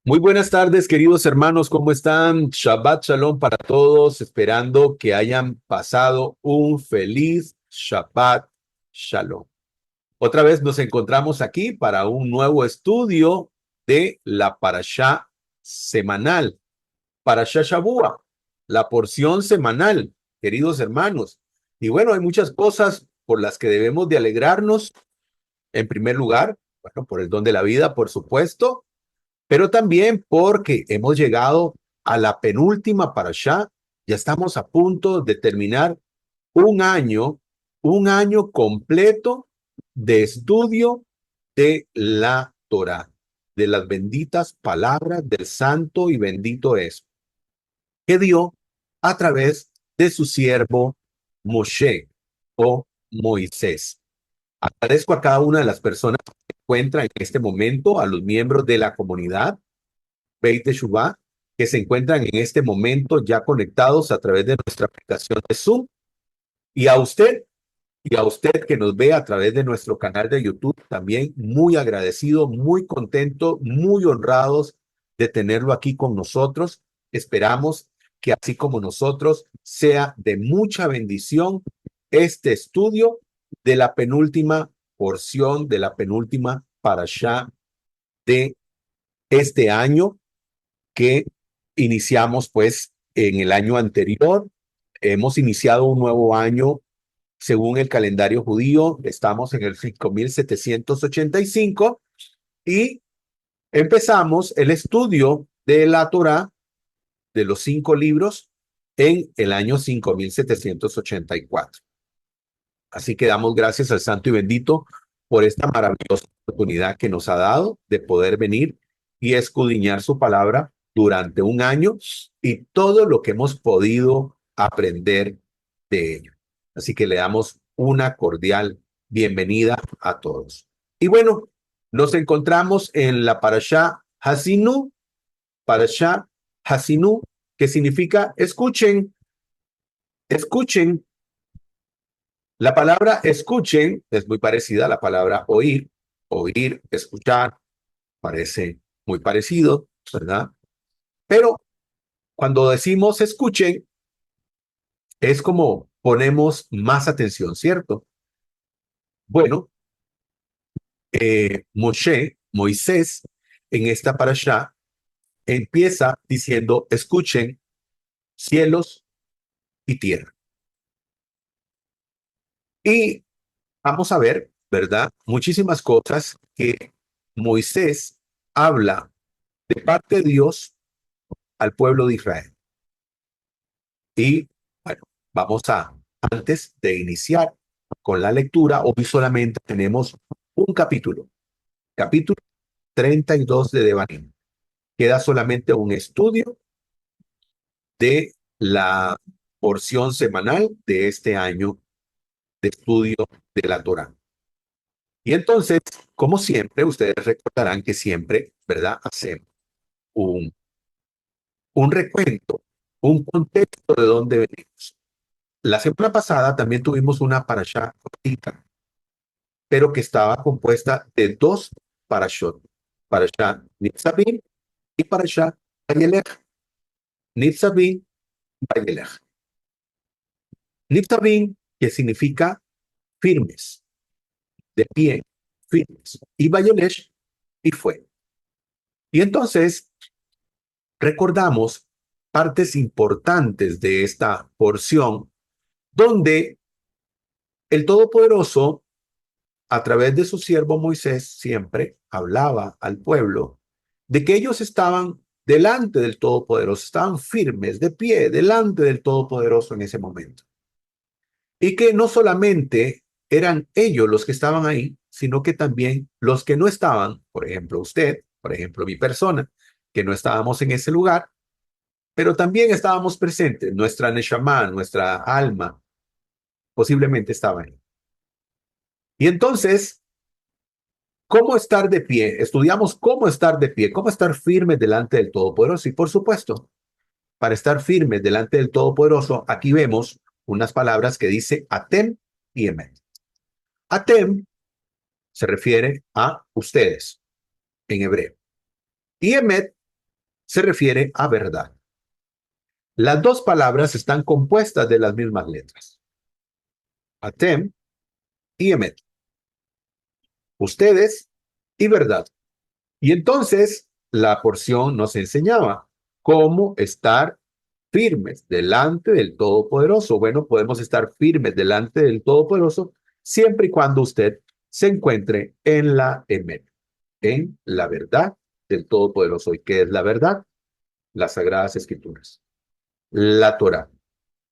Muy buenas tardes, queridos hermanos, ¿cómo están? Shabbat Shalom para todos, esperando que hayan pasado un feliz Shabbat Shalom. Otra vez nos encontramos aquí para un nuevo estudio de la Parashá semanal, Parashá Shavua, la porción semanal, queridos hermanos. Y bueno, hay muchas cosas por las que debemos de alegrarnos. En primer lugar, bueno, por el don de la vida, por supuesto, pero también porque hemos llegado a la penúltima parashá. Ya estamos a punto de terminar un año, un año completo de estudio de la Torá, de las benditas palabras del santo y bendito es, que dio a través de su siervo Moshe o Moisés. Agradezco a cada una de las personas que se encuentran en este momento, a los miembros de la comunidad Beit Teshuvah, que se encuentran en este momento ya conectados a través de nuestra aplicación de Zoom, y a usted que nos ve a través de nuestro canal de YouTube, también muy agradecido, muy contento, muy honrados de tenerlo aquí con nosotros. Esperamos que así como nosotros sea de mucha bendición este estudio de la penúltima porción, de la penúltima parashá de este año que iniciamos pues en el año anterior. Hemos iniciado un nuevo año según el calendario judío. Estamos en el 5785 y empezamos el estudio de la Torá, de los 5 libros, en el año 5784. Así que damos gracias al Santo y Bendito por esta maravillosa oportunidad que nos ha dado de poder venir y escudriñar su palabra durante un año y todo lo que hemos podido aprender de ello. Así que le damos una cordial bienvenida a todos. Y bueno, nos encontramos en la Parashá Hasinu, que significa escuchen, escuchen. La palabra escuchen es muy parecida a la palabra oír. Oír, escuchar, parece muy parecido, ¿verdad? Pero cuando decimos escuchen, es como ponemos más atención, ¿cierto? Bueno, Moisés, en esta parashá, empieza diciendo, escuchen cielos y tierra. Y vamos a ver, ¿verdad? Muchísimas cosas que Moisés habla de parte de Dios al pueblo de Israel. Y bueno, antes de iniciar con la lectura, hoy solamente tenemos un capítulo, capítulo 32 de Devarim. Queda solamente un estudio de la porción semanal de este año de estudio de la Torá. Y entonces, como siempre, ustedes recordarán que siempre, ¿verdad? Hacemos un, un recuento, un contexto de dónde venimos. La semana pasada también tuvimos una parashá cortita, pero que estaba compuesta de dos parashot, parashá Nitzavim y parashá Vayelech. Nitzavim, Vayelech. Nitzavim, que significa firmes, de pie, firmes, y Vayelech, y fue. Y entonces recordamos partes importantes de esta porción donde el Todopoderoso, a través de su siervo Moisés, siempre hablaba al pueblo de que ellos estaban delante del Todopoderoso, estaban firmes, de pie, delante del Todopoderoso en ese momento. Y que no solamente eran ellos los que estaban ahí, sino que también los que no estaban, por ejemplo usted, por ejemplo mi persona, que no estábamos en ese lugar, pero también estábamos presentes, nuestra Neshama, nuestra alma, posiblemente estaba ahí. Y entonces, ¿cómo estar de pie? Estudiamos cómo estar de pie, cómo estar firmes delante del Todopoderoso. Y por supuesto, para estar firmes delante del Todopoderoso, aquí vemos unas palabras que dice Atem y Emet. Atem se refiere a ustedes en hebreo. Y Emet se refiere a verdad. Las dos palabras están compuestas de las mismas letras, atem y emet, ustedes y verdad. Y entonces la porción nos enseñaba cómo estar firmes delante del Todopoderoso. Bueno, podemos estar firmes delante del Todopoderoso siempre y cuando usted se encuentre en la emet, en la verdad del Todopoderoso. ¿Y qué es la verdad? Las Sagradas Escrituras, la Torá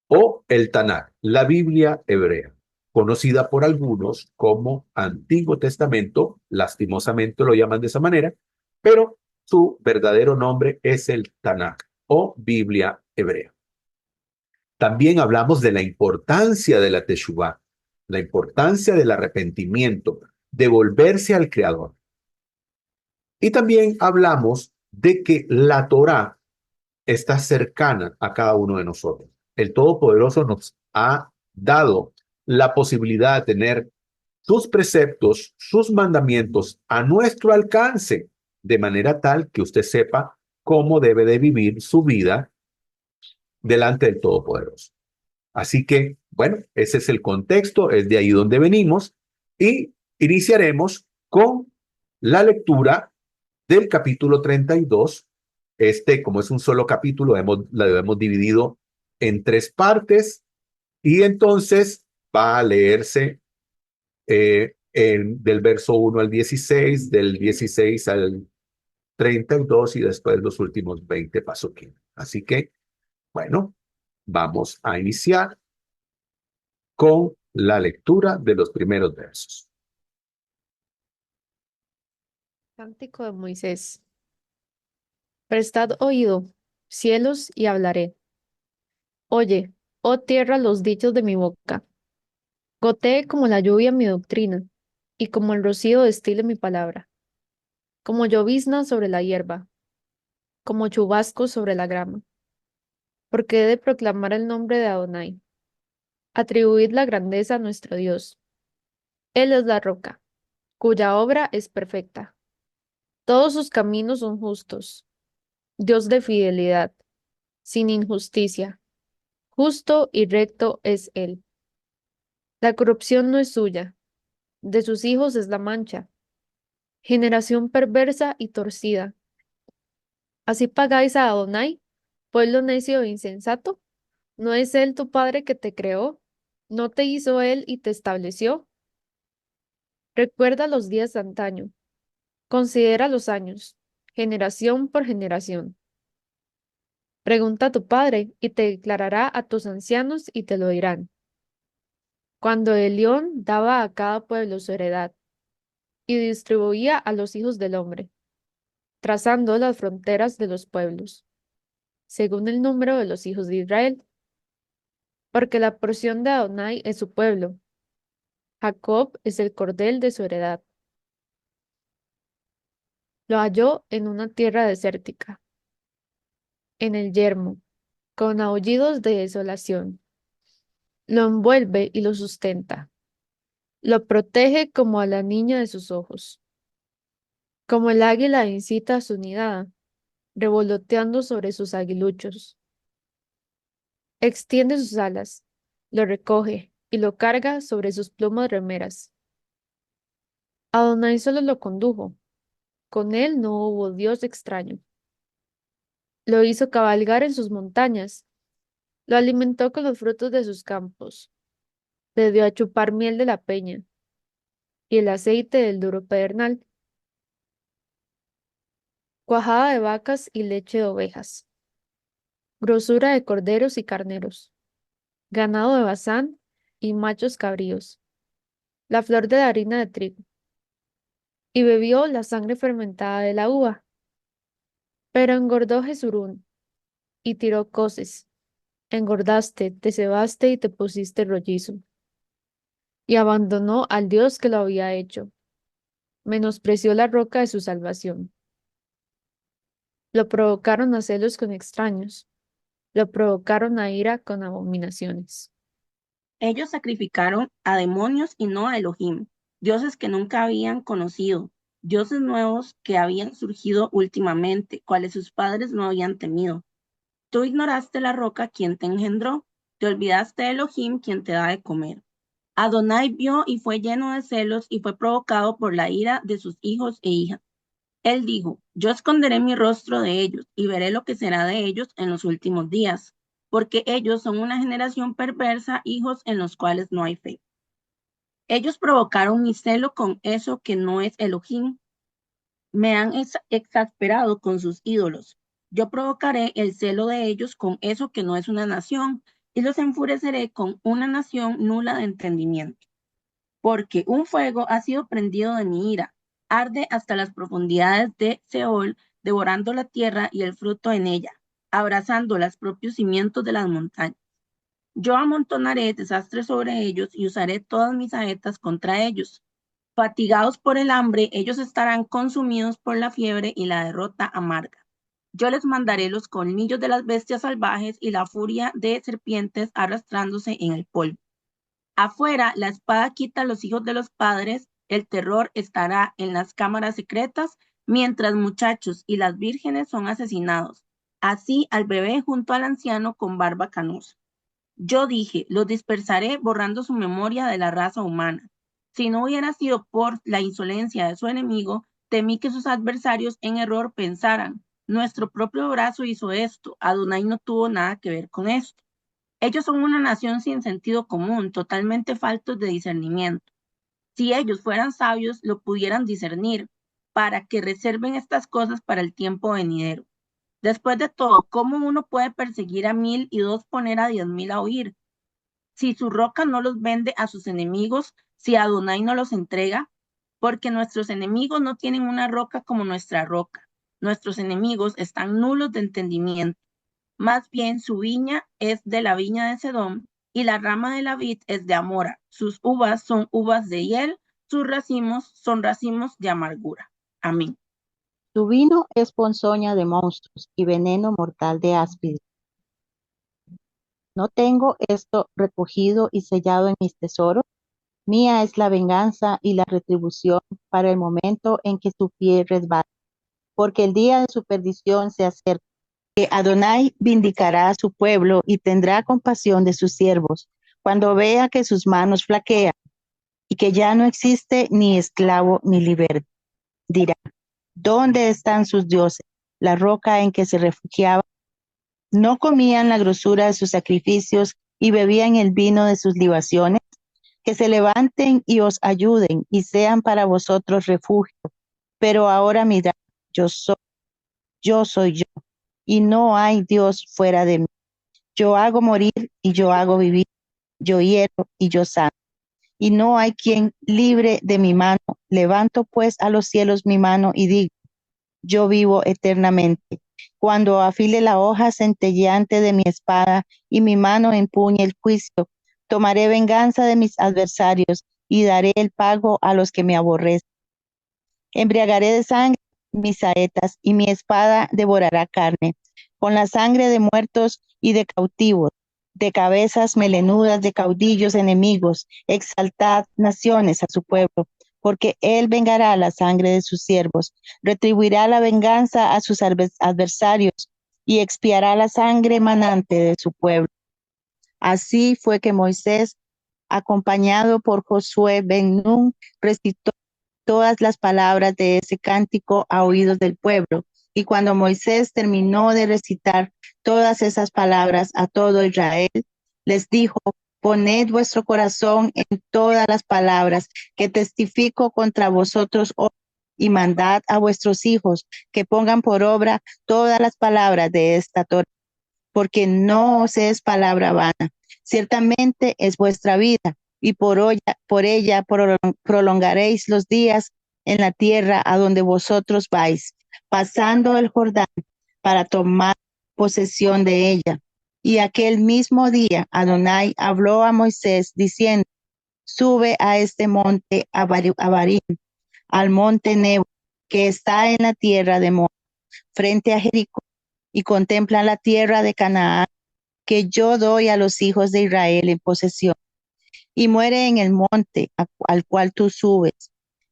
o el Tanakh, la Biblia hebrea, conocida por algunos como Antiguo Testamento, lastimosamente lo llaman de esa manera, pero su verdadero nombre es el Tanakh o Biblia hebrea. También hablamos de la importancia de la Teshuvá, la importancia del arrepentimiento, de volverse al Creador. Y también hablamos de que la Torá está cercana a cada uno de nosotros. El Todopoderoso nos ha dado la posibilidad de tener sus preceptos, sus mandamientos a nuestro alcance, de manera tal que usted sepa cómo debe de vivir su vida delante del Todopoderoso. Así que, bueno, ese es el contexto, es de ahí donde venimos y iniciaremos con la lectura del capítulo 32. Como es un solo capítulo, la hemos dividido en tres partes y entonces va a leerse del verso 1 al 16, del 16 al 32 y después los últimos 20 pasuquim. Así que, bueno, vamos a iniciar con la lectura de los primeros versos. Cántico de Moisés. Prestad oído, cielos, y hablaré. Oye, oh tierra, los dichos de mi boca. Gotee como la lluvia mi doctrina, y como el rocío destile mi palabra. Como llovizna sobre la hierba, como chubascos sobre la grama. Porque he de proclamar el nombre de Adonai. Atribuid la grandeza a nuestro Dios. Él es la roca, cuya obra es perfecta. Todos sus caminos son justos. Dios de fidelidad, sin injusticia. Justo y recto es él. La corrupción no es suya, de sus hijos es la mancha. Generación perversa y torcida. ¿Así pagáis a Adonai, pueblo necio e insensato? ¿No es él tu padre que te creó? ¿No te hizo él y te estableció? Recuerda los días de antaño, considera los años, generación por generación. Pregunta a tu padre y te declarará a tus ancianos y te lo dirán. Cuando el león daba a cada pueblo su heredad y distribuía a los hijos del hombre, trazando las fronteras de los pueblos, según el número de los hijos de Israel, porque la porción de Adonai es su pueblo, Jacob es el cordel de su heredad. Lo halló en una tierra desértica, en el yermo, con aullidos de desolación. Lo envuelve y lo sustenta, lo protege como a la niña de sus ojos, como el águila incita a su nidada, revoloteando sobre sus aguiluchos. Extiende sus alas, lo recoge y lo carga sobre sus plumas remeras. Adonai solo lo condujo, con él no hubo Dios extraño. Lo hizo cabalgar en sus montañas, lo alimentó con los frutos de sus campos, le dio a chupar miel de la peña y el aceite del duro pedernal, cuajada de vacas y leche de ovejas, grosura de corderos y carneros, ganado de Basán y machos cabríos, la flor de la harina de trigo, y bebió la sangre fermentada de la uva. Pero engordó Jesurún y tiró coces. Engordaste, te cebaste y te pusiste rollizo. Y abandonó al Dios que lo había hecho. Menospreció la roca de su salvación. Lo provocaron a celos con extraños. Lo provocaron a ira con abominaciones. Ellos sacrificaron a demonios y no a Elohim, dioses que nunca habían conocido. dioses nuevos que habían surgido últimamente, cuales sus padres no habían temido. Tú ignoraste la roca quien te engendró, te olvidaste de Elohim quien te da de comer. Adonai vio y fue lleno de celos y fue provocado por la ira de sus hijos e hijas. Él dijo, yo esconderé mi rostro de ellos y veré lo que será de ellos en los últimos días, porque ellos son una generación perversa, hijos en los cuales no hay fe. Ellos provocaron mi celo con eso que no es Elohim. Me han exasperado con sus ídolos. Yo provocaré el celo de ellos con eso que no es una nación y los enfureceré con una nación nula de entendimiento. Porque un fuego ha sido prendido de mi ira, arde hasta las profundidades de Seol, devorando la tierra y el fruto en ella, abrazando los propios cimientos de las montañas. Yo amontonaré desastres sobre ellos y usaré todas mis saetas contra ellos. Fatigados por el hambre, ellos estarán consumidos por la fiebre y la derrota amarga. Yo les mandaré los colmillos de las bestias salvajes y la furia de serpientes arrastrándose en el polvo. Afuera, la espada quita a los hijos de los padres, el terror estará en las cámaras secretas, mientras muchachos y las vírgenes son asesinados. Así al bebé junto al anciano con barba canosa. Yo dije, los dispersaré borrando su memoria de la raza humana. Si no hubiera sido por la insolencia de su enemigo, temí que sus adversarios en error pensaran, nuestro propio brazo hizo esto, Adonai no tuvo nada que ver con esto. Ellos son una nación sin sentido común, totalmente faltos de discernimiento. Si ellos fueran sabios, lo pudieran discernir, para que reserven estas cosas para el tiempo venidero. Después de todo, ¿cómo uno puede perseguir a 1000 y dos poner a 10,000 a huir? Si su roca no los vende a sus enemigos, si Adonai no los entrega, porque nuestros enemigos no tienen una roca como nuestra roca. Nuestros enemigos están nulos de entendimiento. Más bien su viña es de la viña de Sedom y la rama de la vid es de Amora. Sus uvas son uvas de hiel, sus racimos son racimos de amargura. Amén. Tu vino es ponzoña de monstruos y veneno mortal de áspides. ¿No tengo esto recogido y sellado en mis tesoros? Mía es la venganza y la retribución para el momento en que su pie resbala, porque el día de su perdición se acerca, que Adonai vindicará a su pueblo y tendrá compasión de sus siervos, cuando vea que sus manos flaquean y que ya no existe ni esclavo ni liberto. Dirá, ¿dónde están sus dioses? La roca en que se refugiaban. ¿No comían la grosura de sus sacrificios y bebían el vino de sus libaciones? Que se levanten y os ayuden y sean para vosotros refugio. Pero ahora mirad, yo soy yo, y no hay Dios fuera de mí. Yo hago morir y yo hago vivir, yo hiero y yo sano. Y no hay quien libre de mi mano. Levanto pues a los cielos mi mano y digo, yo vivo eternamente. Cuando afile la hoja centelleante de mi espada y mi mano empuñe el juicio, tomaré venganza de mis adversarios y daré el pago a los que me aborrecen. Embriagaré de sangre mis saetas y mi espada devorará carne, con la sangre de muertos y de cautivos, de cabezas melenudas de caudillos enemigos. Exaltad naciones a su pueblo, porque él vengará la sangre de sus siervos, retribuirá la venganza a sus adversarios y expiará la sangre manante de su pueblo. Así fue que Moisés, acompañado por Josué ben Nun, recitó todas las palabras de ese cántico a oídos del pueblo. Y cuando Moisés terminó de recitar todas esas palabras a todo Israel, les dijo, poned vuestro corazón en todas las palabras que testifico contra vosotros hoy, y mandad a vuestros hijos que pongan por obra todas las palabras de esta Torá, porque no os es palabra vana. Ciertamente es vuestra vida, y por ella prolongaréis los días en la tierra a donde vosotros vais, pasando el Jordán para tomar posesión de ella. Y aquel mismo día Adonai habló a Moisés diciendo, sube a este monte Abarim, al monte Nebo, que está en la tierra de Moab, frente a Jericó, y contempla la tierra de Canaán, que yo doy a los hijos de Israel en posesión, y muere en el monte al cual tú subes,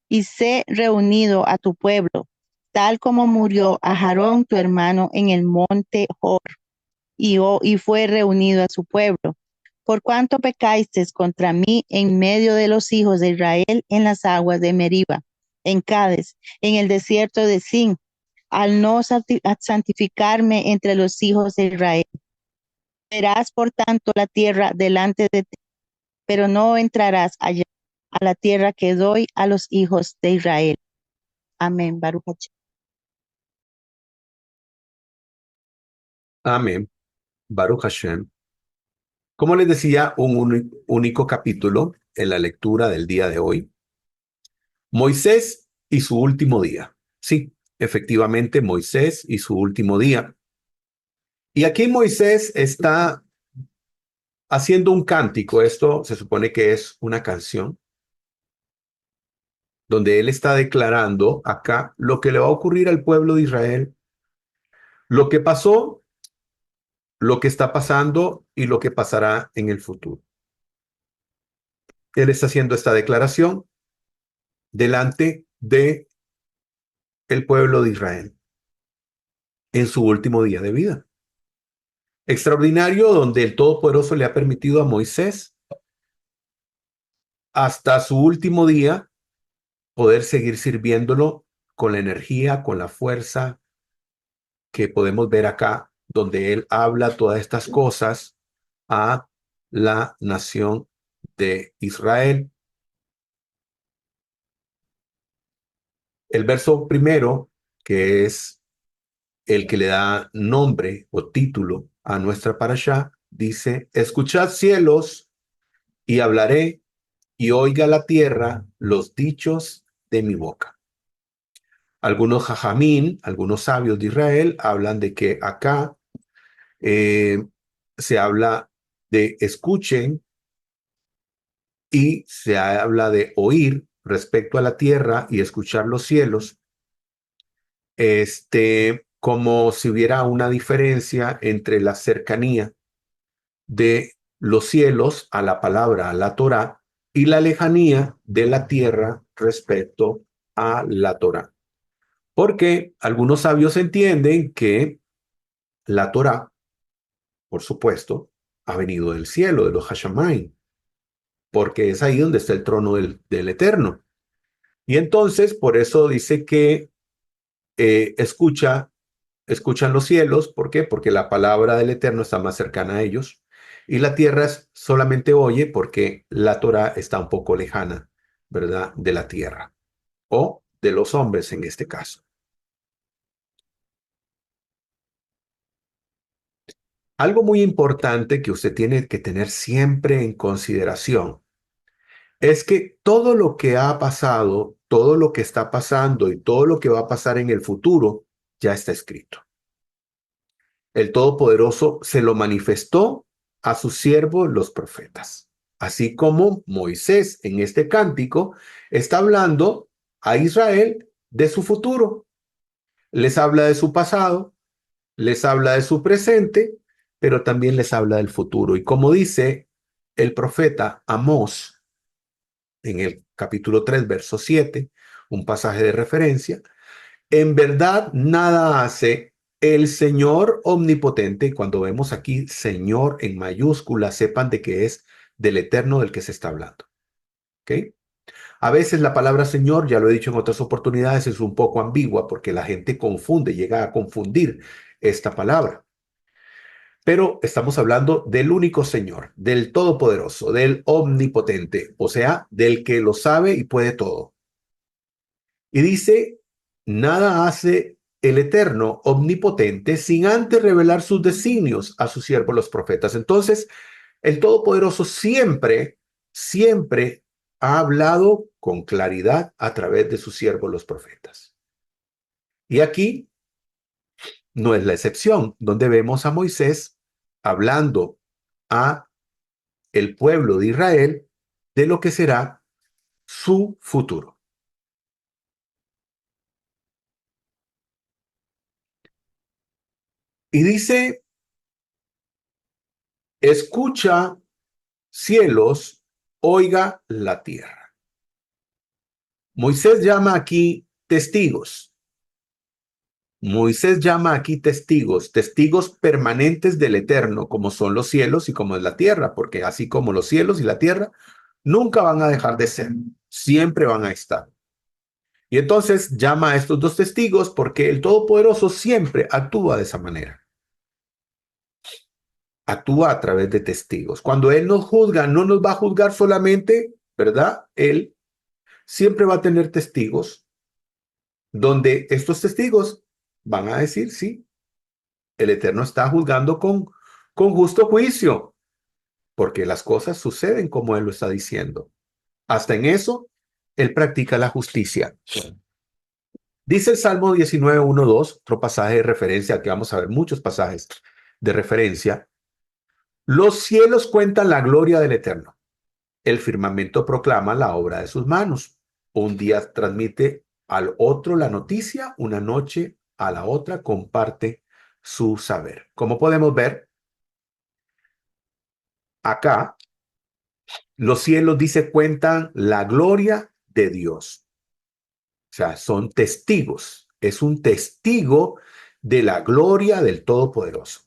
y sé reunido a tu pueblo, tal como murió Aarón tu hermano en el monte Hor, y fue reunido a su pueblo. Por cuanto pecasteis contra mí en medio de los hijos de Israel en las aguas de Meriba, en Cades, en el desierto de Sin, al no santificarme entre los hijos de Israel. Verás por tanto la tierra delante de ti, pero no entrarás allá, a la tierra que doy a los hijos de Israel. Amén. Baruch Hashem. Amén. Baruch Hashem. Como les decía, un único capítulo en la lectura del día de hoy. Moisés y su último día. Sí, efectivamente, Moisés y su último día. Y aquí Moisés está haciendo un cántico. Esto se supone que es una canción donde él está declarando acá lo que le va a ocurrir al pueblo de Israel, lo que pasó, lo que está pasando y lo que pasará en el futuro. Él está haciendo esta declaración delante de el pueblo de Israel en su último día de vida. Extraordinario, donde el Todopoderoso le ha permitido a Moisés hasta su último día poder seguir sirviéndolo con la energía, con la fuerza que podemos ver acá, donde él habla todas estas cosas a la nación de Israel. El verso primero, que es el que le da nombre o título a nuestra parashá, dice: escuchad cielos y hablaré, y oiga la tierra los dichos de mi boca. Algunos jajamín, algunos sabios de Israel, hablan de que acá se habla de escuchen y se habla de oír respecto a la tierra y escuchar los cielos, como si hubiera una diferencia entre la cercanía de los cielos a la palabra, a la Torá, y la lejanía de la tierra respecto a la Torá. Porque algunos sabios entienden que la Torá, por supuesto, ha venido del cielo, de los Hashamayim, porque es ahí donde está el trono del Eterno. Y entonces, por eso dice que escuchan los cielos. ¿Por qué? Porque la palabra del Eterno está más cercana a ellos. Y la tierra solamente oye porque la Torá está un poco lejana, ¿verdad? De la tierra o de los hombres en este caso. Algo muy importante que usted tiene que tener siempre en consideración es que todo lo que ha pasado, todo lo que está pasando y todo lo que va a pasar en el futuro ya está escrito. El Todopoderoso se lo manifestó a sus siervos los profetas, así como Moisés en este cántico está hablando a Israel de su futuro. Les habla de su pasado, les habla de su presente, pero también les habla del futuro. Y como dice el profeta Amós en el capítulo 3, verso 7, un pasaje de referencia: en verdad nada hace el Señor omnipotente. Y cuando vemos aquí Señor en mayúscula, sepan de que es del Eterno del que se está hablando. ¿Ok? A veces la palabra Señor, ya lo he dicho en otras oportunidades, es un poco ambigua porque la gente confunde, llega a confundir esta palabra. Pero estamos hablando del único Señor, del Todopoderoso, del Omnipotente, o sea, del que lo sabe y puede todo. Y dice: nada hace el Eterno Omnipotente sin antes revelar sus designios a sus siervos los profetas. Entonces, el Todopoderoso siempre, siempre ha hablado con claridad a través de sus siervos los profetas. Y aquí no es la excepción, donde vemos a Moisés hablando a el pueblo de Israel de lo que será su futuro. Y dice: escucha cielos, oiga la tierra. Moisés llama aquí testigos. Moisés llama aquí testigos, testigos permanentes del Eterno, como son los cielos y como es la tierra, porque así como los cielos y la tierra nunca van a dejar de ser, siempre van a estar. Y entonces llama a estos dos testigos porque el Todopoderoso siempre actúa de esa manera. Actúa a través de testigos. Cuando Él nos juzga, no nos va a juzgar solamente, ¿verdad? Él siempre va a tener testigos, donde estos testigos van a decir, sí, el Eterno está juzgando con justo juicio, porque las cosas suceden como Él lo está diciendo. Hasta en eso, Él practica la justicia. Dice el Salmo 19, 1, 2, otro pasaje de referencia, que vamos a ver muchos pasajes de referencia. Los cielos cuentan la gloria del Eterno. El firmamento proclama la obra de sus manos. Un día transmite al otro la noticia, una noche a la otra comparte su saber. Como podemos ver, acá los cielos, dice, cuentan la gloria de Dios. O sea, son testigos. Es un testigo de la gloria del Todopoderoso.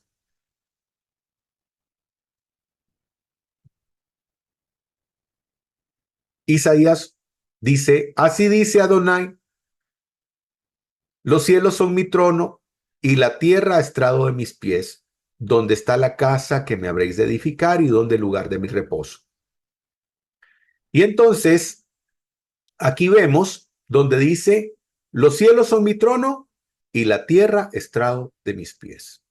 Isaías dice, así dice Adonai, los cielos son mi trono y la tierra estrado de mis pies, donde está la casa que me habréis de edificar y donde el lugar de mi reposo. Y entonces, aquí vemos donde dice, los cielos son mi trono y la tierra estrado de mis pies.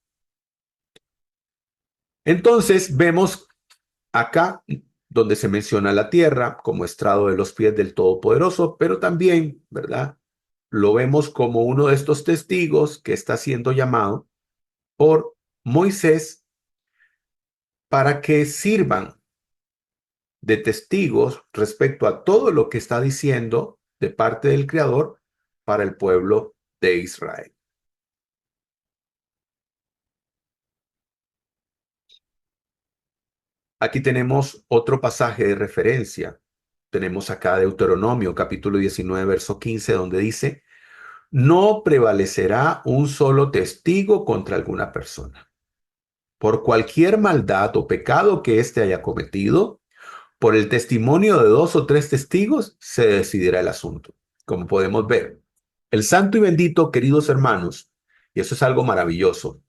Entonces, vemos acá donde se menciona la tierra como estrado de los pies del Todopoderoso, pero también, ¿verdad? Lo vemos como uno de estos testigos que está siendo llamado por Moisés para que sirvan de testigos respecto a todo lo que está diciendo de parte del Creador para el pueblo de Israel. Aquí tenemos otro pasaje de referencia. Tenemos acá Deuteronomio, capítulo 19, verso 15, donde dice, no prevalecerá un solo testigo contra alguna persona. Por cualquier maldad o pecado que éste haya cometido, por el testimonio de 2 o 3 testigos se decidirá el asunto. Como podemos ver, el santo y bendito, queridos hermanos, y eso es algo maravilloso,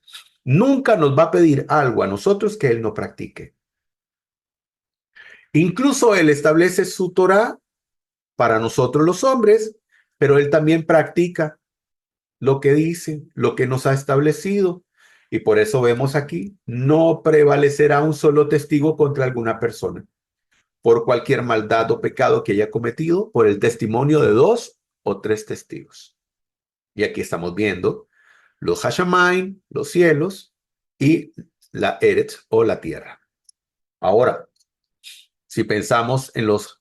nunca nos va a pedir algo a nosotros que Él no practique. Incluso Él establece su Torá para nosotros los hombres, pero Él también practica lo que dice, lo que nos ha establecido. Y por eso vemos aquí, no prevalecerá un solo testigo contra alguna persona, por cualquier maldad o pecado que haya cometido, por el testimonio de 2 o 3 testigos. Y aquí estamos viendo los Hashamayim, los cielos, y la Eretz o la tierra. Ahora, si pensamos en los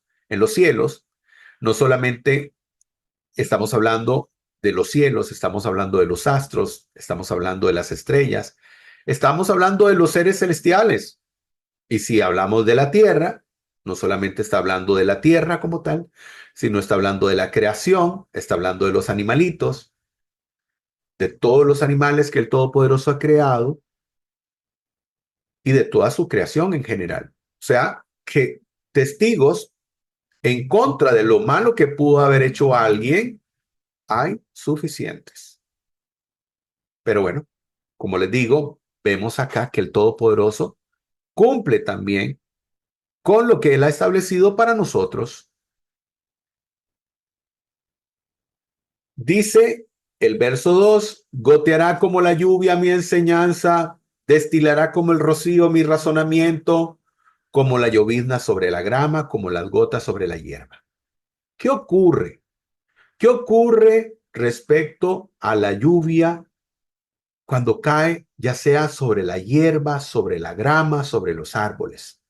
cielos, no solamente estamos hablando de los cielos, estamos hablando de los astros, estamos hablando de las estrellas, estamos hablando de los seres celestiales. Y si hablamos de la tierra, no solamente está hablando de la tierra como tal, sino está hablando de la creación, está hablando de los animalitos, de todos los animales que el Todopoderoso ha creado y de toda su creación en general. O sea, que testigos en contra de lo malo que pudo haber hecho alguien, hay suficientes. Pero bueno, como les digo, vemos acá que el Todopoderoso cumple también con lo que Él ha establecido para nosotros. Dice el verso 2, goteará como la lluvia mi enseñanza, destilará como el rocío mi razonamiento, como la llovizna sobre la grama, como las gotas sobre la hierba. ¿Qué ocurre? ¿Qué ocurre respecto a la lluvia cuando cae, ya sea sobre la hierba, sobre la grama, sobre los árboles?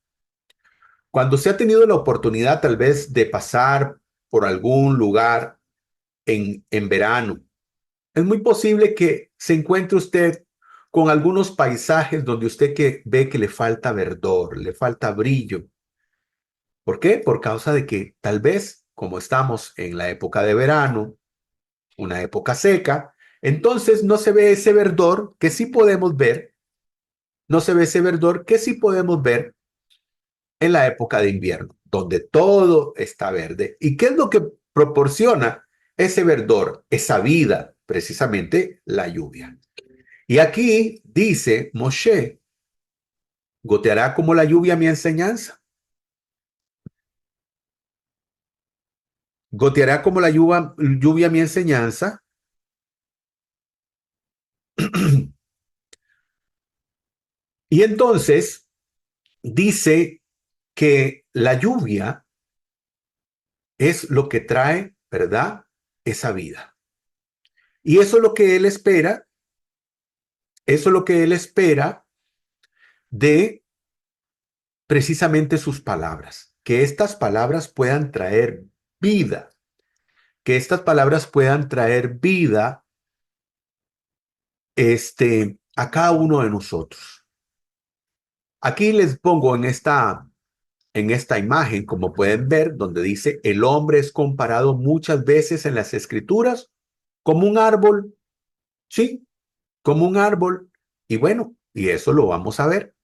Cuando se ha tenido la oportunidad tal vez de pasar por algún lugar en verano, es muy posible que se encuentre usted con algunos paisajes donde usted ve que le falta verdor, le falta brillo. ¿Por qué? Por causa de que tal vez como estamos en la época de verano, una época seca, entonces no se ve ese verdor que sí podemos ver, no se ve ese verdor que sí podemos ver en la época de invierno, donde todo está verde. ¿Y qué es lo que proporciona ese verdor, esa vida? Precisamente la lluvia. Y aquí dice Moshe, goteará como la lluvia mi enseñanza. Goteará como la lluvia mi enseñanza. Y entonces dice que la lluvia es lo que trae, ¿verdad? Esa vida. Y eso es lo que él espera, eso es lo que él espera de precisamente sus palabras, que estas palabras puedan traer vida, que estas palabras puedan traer vida a cada uno de nosotros. Aquí les pongo en esta imagen, como pueden ver, donde dice, el hombre es comparado muchas veces en las escrituras como un árbol, ¿sí? Como un árbol. Y bueno, y eso lo vamos a ver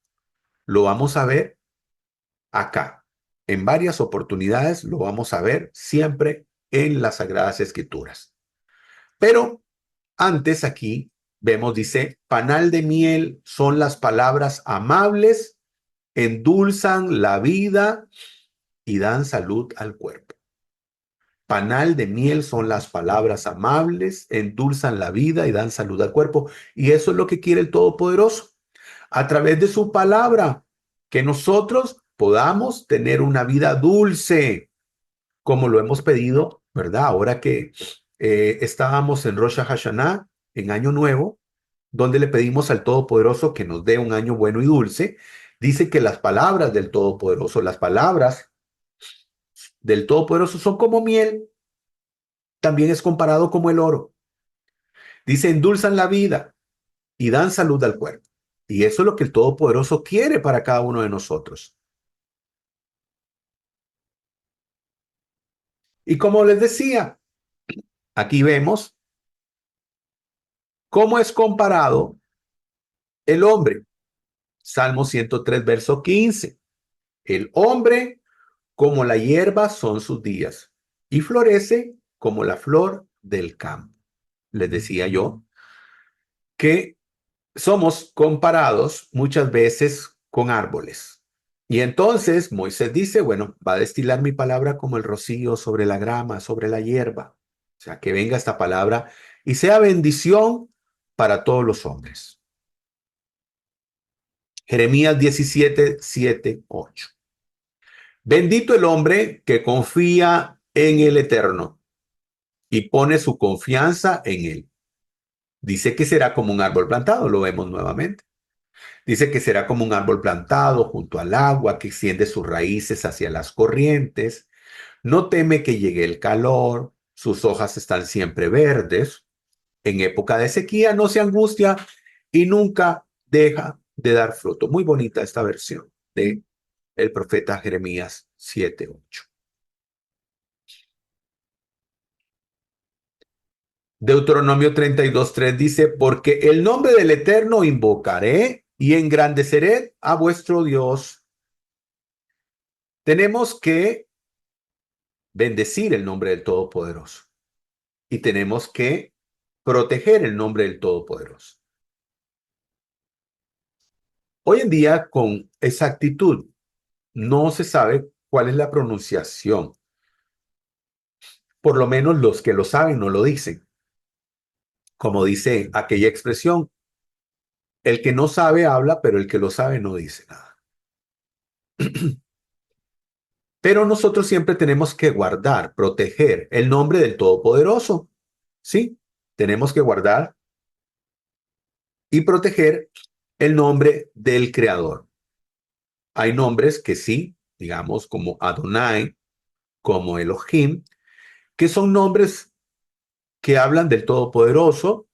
acá. En varias oportunidades lo vamos a ver siempre en las Sagradas Escrituras. Pero antes aquí vemos, dice, panal de miel son las palabras amables, endulzan la vida y dan salud al cuerpo. Panal de miel son las palabras amables, endulzan la vida y dan salud al cuerpo. Y eso es lo que quiere el Todopoderoso. A través de su palabra, que nosotros podamos tener una vida dulce, como lo hemos pedido, ¿verdad? Ahora que estábamos en Rosh Hashanah, en Año Nuevo, donde le pedimos al Todopoderoso que nos dé un año bueno y dulce, dice que las palabras del Todopoderoso, las palabras del Todopoderoso son como miel, también es comparado como el oro. Dice, endulzan la vida y dan salud al cuerpo. Y eso es lo que el Todopoderoso quiere para cada uno de nosotros. Y como les decía, aquí vemos cómo es comparado el hombre. Salmo 103, verso 15. El hombre como la hierba son sus días y florece como la flor del campo. Les decía yo que somos comparados muchas veces con árboles. Y entonces Moisés dice, bueno, va a destilar mi palabra como el rocío sobre la grama, sobre la hierba. O sea, que venga esta palabra y sea bendición para todos los hombres. Jeremías 17, 7, 8. Bendito el hombre que confía en el Eterno y pone su confianza en él. Dice que será como un árbol plantado, lo vemos nuevamente. Dice que será como un árbol plantado junto al agua que extiende sus raíces hacia las corrientes. No teme que llegue el calor, sus hojas están siempre verdes. En época de sequía no se angustia y nunca deja de dar fruto. Muy bonita esta versión de el profeta Jeremías 7:8. Deuteronomio 32:3 dice, porque el nombre del Eterno invocaré y engrandeceré a vuestro Dios. Tenemos que bendecir el nombre del Todopoderoso y tenemos que proteger el nombre del Todopoderoso. Hoy en día, con exactitud, no se sabe cuál es la pronunciación. Por lo menos los que lo saben no lo dicen. Como dice aquella expresión, el que no sabe habla, pero el que lo sabe no dice nada. Pero nosotros siempre tenemos que guardar, proteger el nombre del Todopoderoso. ¿Sí? Tenemos que guardar y proteger el nombre del Creador. Hay nombres que sí, digamos, como Adonai, como Elohim, que son nombres que hablan del Todopoderoso,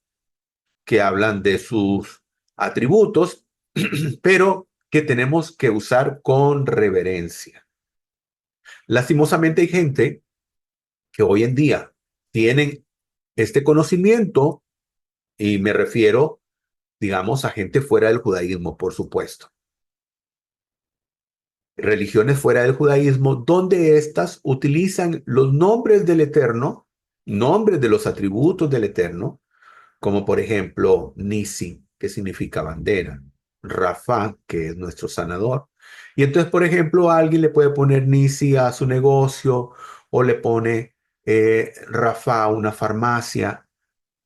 que hablan de sus atributos, pero que tenemos que usar con reverencia. Lastimosamente hay gente que hoy en día tienen este conocimiento, y me refiero, digamos, a gente fuera del judaísmo, por supuesto. Religiones fuera del judaísmo, donde éstas utilizan los nombres del Eterno, nombres de los atributos del Eterno, como por ejemplo Nisi, que significa bandera, Rafa, que es nuestro sanador. Y entonces, por ejemplo, alguien le puede poner Nisi a su negocio o le pone Rafa a una farmacia,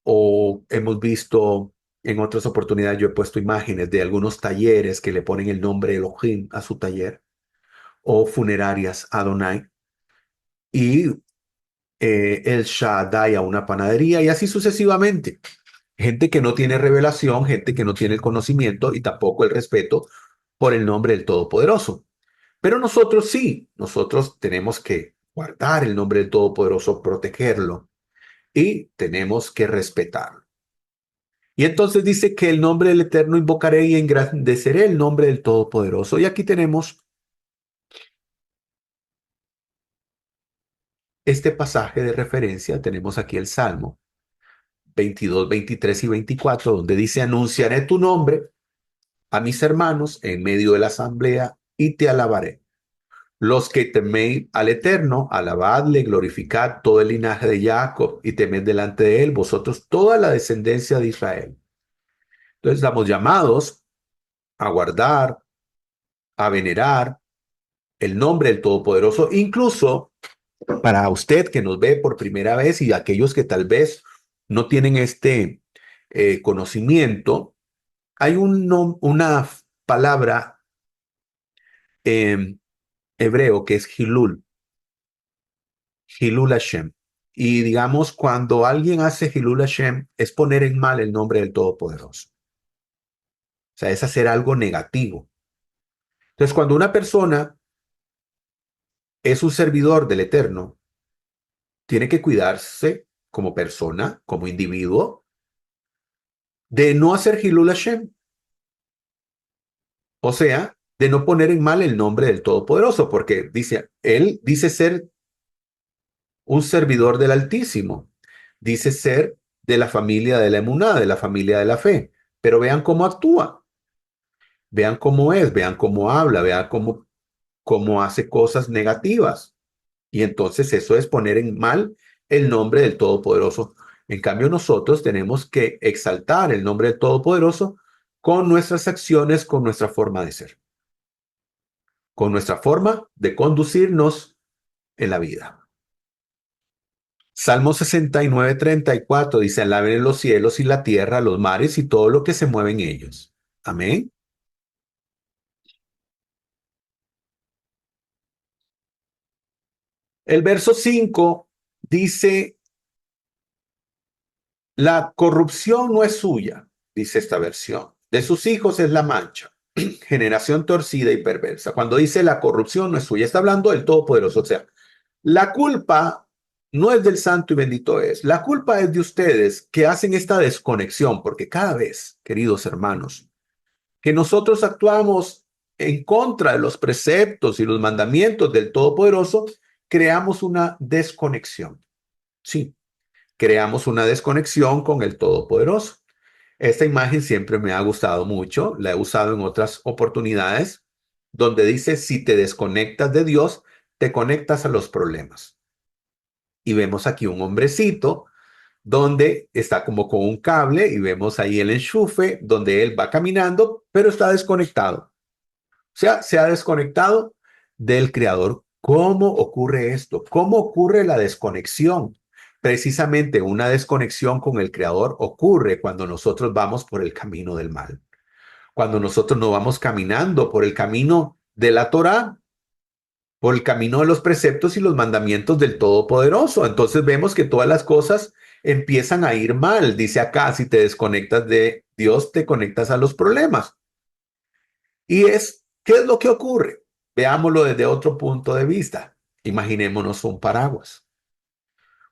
o hemos visto en otras oportunidades, yo he puesto imágenes de algunos talleres que le ponen el nombre Elohim a su taller, o funerarias Adonai, y el Shaddai a una panadería, y así sucesivamente. Gente que no tiene revelación, gente que no tiene el conocimiento y tampoco el respeto por el nombre del Todopoderoso. Pero nosotros sí, nosotros tenemos que guardar el nombre del Todopoderoso, protegerlo, y tenemos que respetarlo. Y entonces dice que el nombre del Eterno invocaré y engrandeceré el nombre del Todopoderoso. Y aquí tenemos este pasaje de referencia, tenemos aquí el Salmo 22, 23 y 24, donde dice: anunciaré tu nombre a mis hermanos en medio de la asamblea y te alabaré. Los que teméis al Eterno, alabadle, glorificad todo el linaje de Jacob y temed delante de él, vosotros toda la descendencia de Israel. Entonces estamos llamados a guardar, a venerar el nombre del Todopoderoso, incluso para usted que nos ve por primera vez y aquellos que tal vez no tienen este conocimiento. Hay una palabra en hebreo que es Hilul, Hilul Hashem. Y digamos, cuando alguien hace Hilul Hashem, es poner en mal el nombre del Todopoderoso. O sea, es hacer algo negativo. Entonces, cuando una persona es un servidor del Eterno, tiene que cuidarse como persona, como individuo, de no hacer Hilul Hashem. O sea, de no poner en mal el nombre del Todopoderoso, porque él dice ser un servidor del Altísimo, dice ser de la familia de la emuná, de la familia de la fe, pero vean cómo actúa, vean cómo es, vean cómo habla, vean cómo hace cosas negativas. Y entonces eso es poner en mal el nombre del Todopoderoso. En cambio, nosotros tenemos que exaltar el nombre del Todopoderoso con nuestras acciones, con nuestra forma de ser, con nuestra forma de conducirnos en la vida. Salmo 69:34 dice: alaben los cielos y la tierra, los mares y todo lo que se mueve en ellos. Amén. El verso 5 dice: la corrupción no es suya, dice esta versión. De sus hijos es la mancha, generación torcida y perversa. Cuando dice la corrupción no es suya, está hablando del Todopoderoso. O sea, la culpa no es del santo y bendito es. La culpa es de ustedes que hacen esta desconexión, porque cada vez, queridos hermanos, que nosotros actuamos en contra de los preceptos y los mandamientos del Todopoderoso, creamos una desconexión. Sí, creamos una desconexión con el Todopoderoso. Esta imagen siempre me ha gustado mucho, la he usado en otras oportunidades, donde dice: si te desconectas de Dios, te conectas a los problemas. Y vemos aquí un hombrecito donde está como con un cable, y vemos ahí el enchufe donde él va caminando, pero está desconectado. O sea, se ha desconectado del Creador. ¿Cómo ocurre esto? ¿Cómo ocurre la desconexión? Precisamente una desconexión con el Creador ocurre cuando nosotros vamos por el camino del mal. Cuando nosotros no vamos caminando por el camino de la Torá, por el camino de los preceptos y los mandamientos del Todopoderoso. Entonces vemos que todas las cosas empiezan a ir mal. Dice acá: si te desconectas de Dios, te conectas a los problemas. ¿Qué es lo que ocurre? Veámoslo desde otro punto de vista. Imaginémonos un paraguas.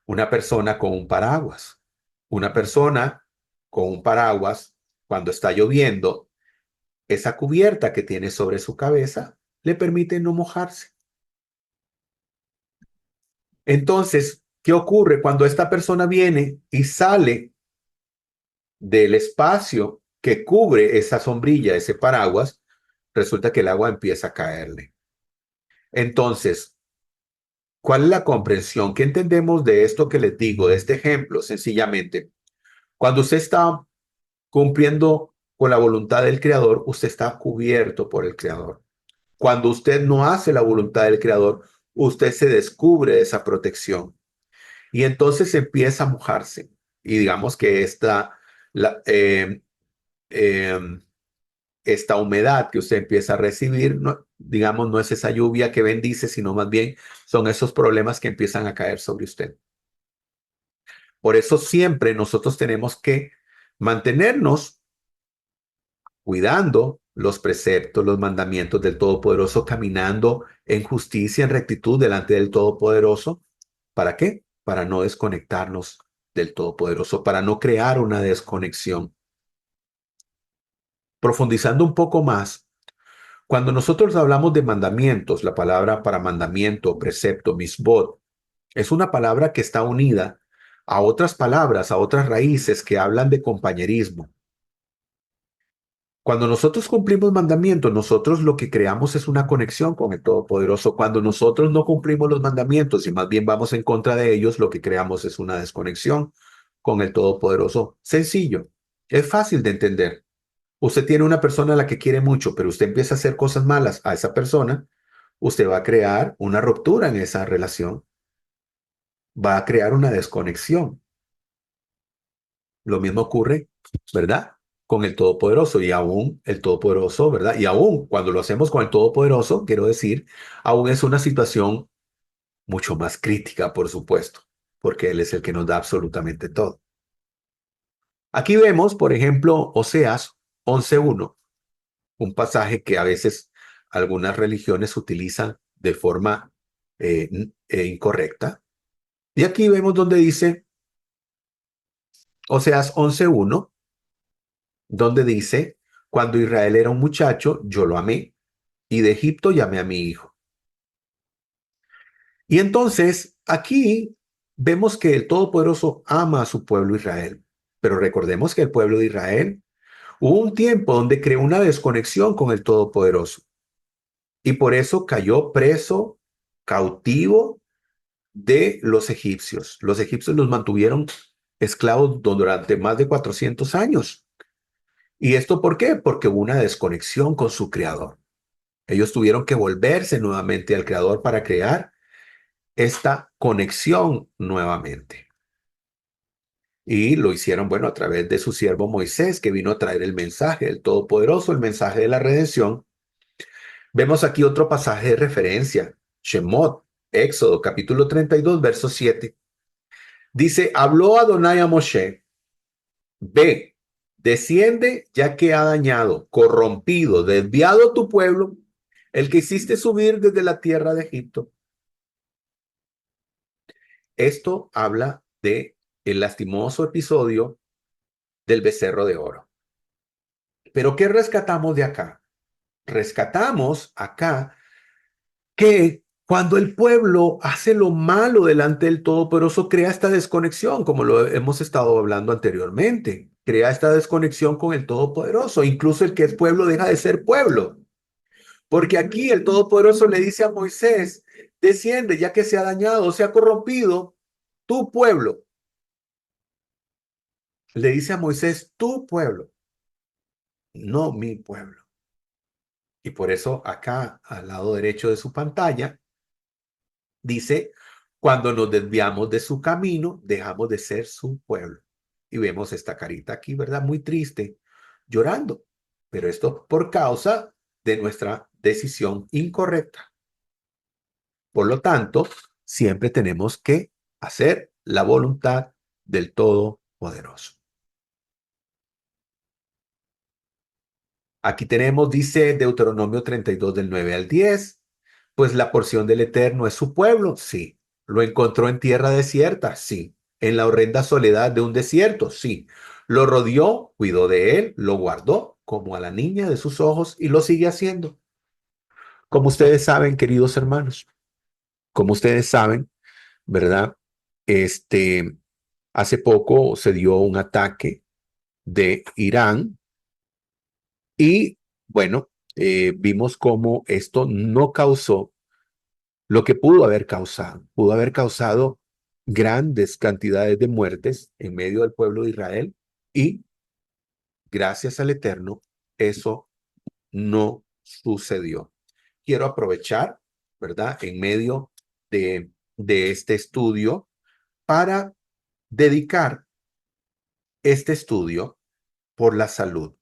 Una persona con un paraguas. Una persona con un paraguas, cuando está lloviendo, esa cubierta que tiene sobre su cabeza le permite no mojarse. Entonces, ¿Qué ocurre cuando esta persona viene y sale del espacio que cubre esa sombrilla, ese paraguas? Resulta que el agua empieza a caerle. Entonces, ¿cuál es la comprensión? ¿Qué entendemos de esto que les digo, de este ejemplo? Sencillamente, cuando usted está cumpliendo con la voluntad del Creador, usted está cubierto por el Creador. Cuando usted no hace la voluntad del Creador, usted se descubre de esa protección y entonces empieza a mojarse. Y digamos que la, eh, esta humedad que usted empieza a recibir, no, digamos, no es esa lluvia que bendice, sino más bien son esos problemas que empiezan a caer sobre usted. Por eso siempre nosotros tenemos que mantenernos cuidando los preceptos, los mandamientos del Todopoderoso, caminando en justicia, en rectitud delante del Todopoderoso. ¿Para qué? Para no desconectarnos del Todopoderoso, para no crear una desconexión. Profundizando un poco más, cuando nosotros hablamos de mandamientos, la palabra para mandamiento, precepto, misbot, es una palabra que está unida a otras palabras, a otras raíces que hablan de compañerismo. Cuando nosotros cumplimos mandamientos, nosotros lo que creamos es una conexión con el Todopoderoso. Cuando nosotros no cumplimos los mandamientos y más bien vamos en contra de ellos, lo que creamos es una desconexión con el Todopoderoso. Sencillo, es fácil de entender. Usted tiene una persona a la que quiere mucho, pero usted empieza a hacer cosas malas a esa persona, usted va a crear una ruptura en esa relación, va a crear una desconexión. Lo mismo ocurre, ¿verdad? Con el Todopoderoso y aún el Todopoderoso, ¿verdad? Y aún cuando lo hacemos con el Todopoderoso, quiero decir, aún es una situación mucho más crítica, por supuesto, porque Él es el que nos da absolutamente todo. Aquí vemos, por ejemplo, Oseas 11:1, un pasaje que a veces algunas religiones utilizan de forma incorrecta. Y aquí vemos donde dice, Oseas 11:1, donde dice, cuando Israel era un muchacho, yo lo amé, y de Egipto llamé a mi hijo. Y entonces, aquí vemos que el Todopoderoso ama a su pueblo Israel, pero recordemos que el pueblo de Israel hubo un tiempo donde creó una desconexión con el Todopoderoso, y por eso cayó preso, cautivo de los egipcios. Los egipcios los mantuvieron esclavos durante más de 400 años. ¿Y esto por qué? Porque hubo una desconexión con su creador. Ellos tuvieron que volverse nuevamente al creador para crear esta conexión nuevamente. Y lo hicieron, bueno, a través de su siervo Moisés, que vino a traer el mensaje del Todopoderoso, el mensaje de la redención. Vemos aquí otro pasaje de referencia, Shemot, Éxodo, capítulo 32, verso 7. Dice, habló Adonai a Moshe, ve, desciende ya que ha dañado, corrompido, desviado tu pueblo, el que hiciste subir desde la tierra de Egipto. Esto habla de el lastimoso episodio del becerro de oro. Pero ¿qué rescatamos de acá? Rescatamos acá que cuando el pueblo hace lo malo delante del Todopoderoso, crea esta desconexión, como lo hemos estado hablando anteriormente. Crea esta desconexión con el Todopoderoso. Incluso el que es pueblo deja de ser pueblo. Porque aquí el Todopoderoso le dice a Moisés, desciende ya que se ha dañado, se ha corrompido tu pueblo. Le dice a Moisés, tu pueblo, no mi pueblo. Y por eso acá al lado derecho de su pantalla dice, cuando nos desviamos de su camino, dejamos de ser su pueblo. Y vemos esta carita aquí, ¿verdad? Muy triste, llorando. Pero esto por causa de nuestra decisión incorrecta. Por lo tanto, siempre tenemos que hacer la voluntad del Todopoderoso. Aquí tenemos, dice Deuteronomio 32 del 9 al 10, pues la porción del Eterno es su pueblo, sí. Lo encontró en tierra desierta, sí. En la horrenda soledad de un desierto, sí. Lo rodeó, cuidó de él, lo guardó como a la niña de sus ojos y lo sigue haciendo. Como ustedes saben, queridos hermanos, como ustedes saben, ¿verdad? Este, hace poco se dio un ataque de Irán y bueno, vimos cómo esto no causó lo que pudo haber causado. Pudo haber causado grandes cantidades de muertes en medio del pueblo de Israel y gracias al Eterno, eso no sucedió. Quiero aprovechar, ¿verdad? En medio de este estudio para dedicar este estudio por la salud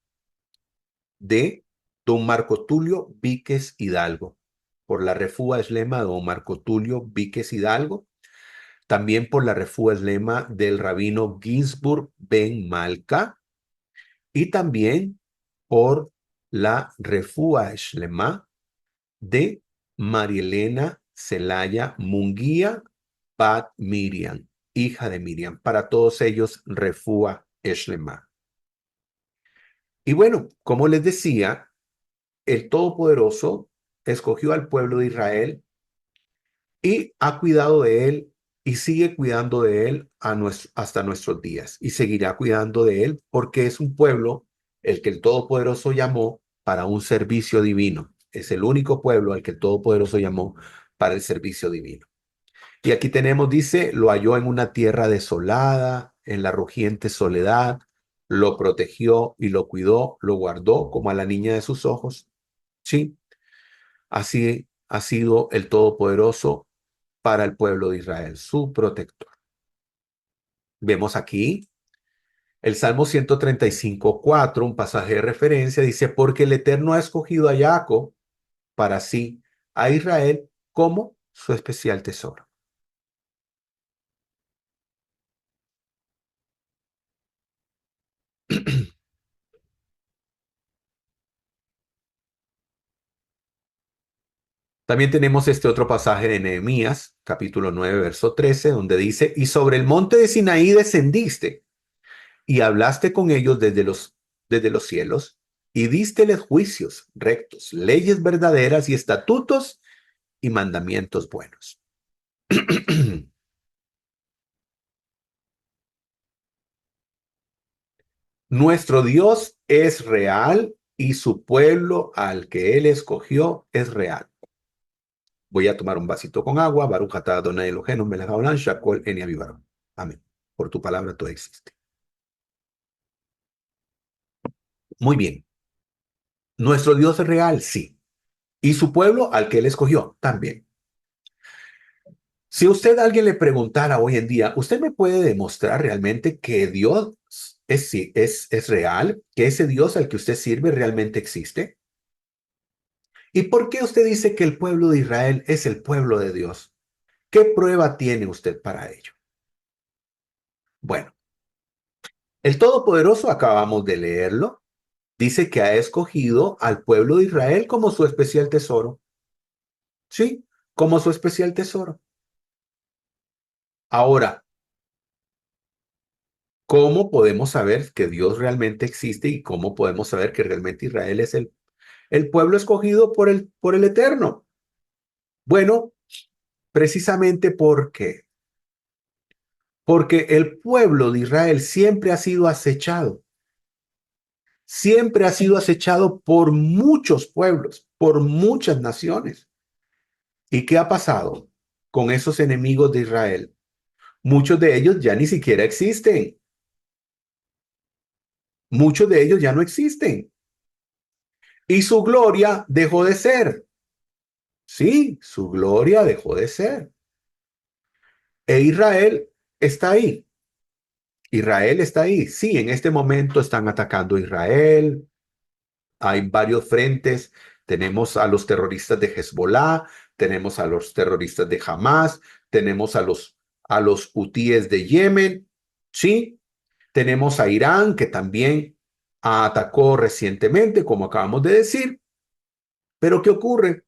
de don Marco Tulio Víquez Hidalgo, por la refúa eslema de don Marco Tulio Víquez Hidalgo, también por la refúa eslema del rabino Ginsburg Ben Malka y también por la refúa eslema de Marielena Celaya Munguía Bat Miriam, hija de Miriam. Para todos ellos, refúa eslema. Y bueno, como les decía, el Todopoderoso escogió al pueblo de Israel y ha cuidado de él y sigue cuidando de él hasta nuestros días y seguirá cuidando de él porque es un pueblo el que el Todopoderoso llamó para un servicio divino. Es el único pueblo al que el Todopoderoso llamó para el servicio divino. Y aquí tenemos, dice, lo halló en una tierra desolada, en la rugiente soledad, lo protegió y lo cuidó, lo guardó como a la niña de sus ojos. Sí, así ha sido el Todopoderoso para el pueblo de Israel, su protector. Vemos aquí el Salmo 135:4, un pasaje de referencia, dice, porque el Eterno ha escogido a Jacob para sí, a Israel como su especial tesoro. También tenemos este otro pasaje de Nehemías, capítulo 9, verso 13, donde dice, y sobre el monte de Sinaí descendiste y hablaste con ellos desde los cielos y dísteles juicios rectos, leyes verdaderas y estatutos y mandamientos buenos. Nuestro Dios es real y su pueblo al que él escogió es real. Voy a tomar un vasito con agua. Baruch atah Adonai Eloheinu melech haolam shakol eni avivaron. Amén. Por tu palabra todo existe. Muy bien. Nuestro Dios es real, sí. Y su pueblo al que él escogió, también. Si usted a alguien le preguntara hoy en día, ¿usted me puede demostrar realmente que Dios es real? ¿Que ese Dios al que usted sirve realmente existe? ¿Y por qué usted dice que el pueblo de Israel es el pueblo de Dios? ¿Qué prueba tiene usted para ello? Bueno, el Todopoderoso, acabamos de leerlo, dice que ha escogido al pueblo de Israel como su especial tesoro. Sí, como su especial tesoro. Ahora, ¿cómo podemos saber que Dios realmente existe y cómo podemos saber que realmente Israel es el pueblo escogido por el Eterno? Bueno, precisamente porque el pueblo de Israel siempre ha sido acechado. Siempre ha sido acechado por muchos pueblos, por muchas naciones. ¿Y qué ha pasado con esos enemigos de Israel? Muchos de ellos ya ni siquiera existen. Muchos de ellos ya no existen. Y su gloria dejó de ser. Sí, su gloria dejó de ser. E Israel está ahí. Israel está ahí. Sí, en este momento están atacando a Israel. Hay varios frentes. Tenemos a los terroristas de Hezbollah, tenemos a los terroristas de Hamas, tenemos a los hutíes de Yemen. Sí, tenemos a Irán, que también atacó recientemente, como acabamos de decir. Pero ¿qué ocurre?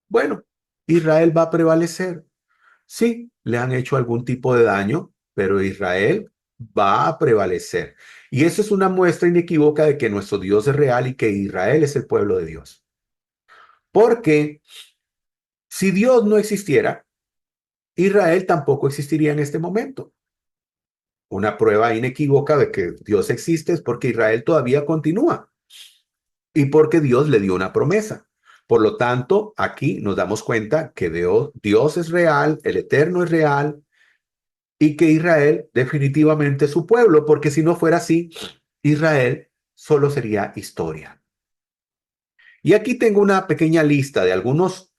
Bueno, Israel va a prevalecer. Sí, le han hecho algún tipo de daño, pero Israel va a prevalecer. Y eso es una muestra inequívoca de que nuestro Dios es real y que Israel es el pueblo de Dios. Porque si Dios no existiera, Israel tampoco existiría en este momento. Una prueba inequívoca de que Dios existe es porque Israel todavía continúa y porque Dios le dio una promesa. Por lo tanto, aquí nos damos cuenta que Dios es real, el Eterno es real y que Israel definitivamente es su pueblo, porque si no fuera así, Israel solo sería historia. Y aquí tengo una pequeña lista de algunas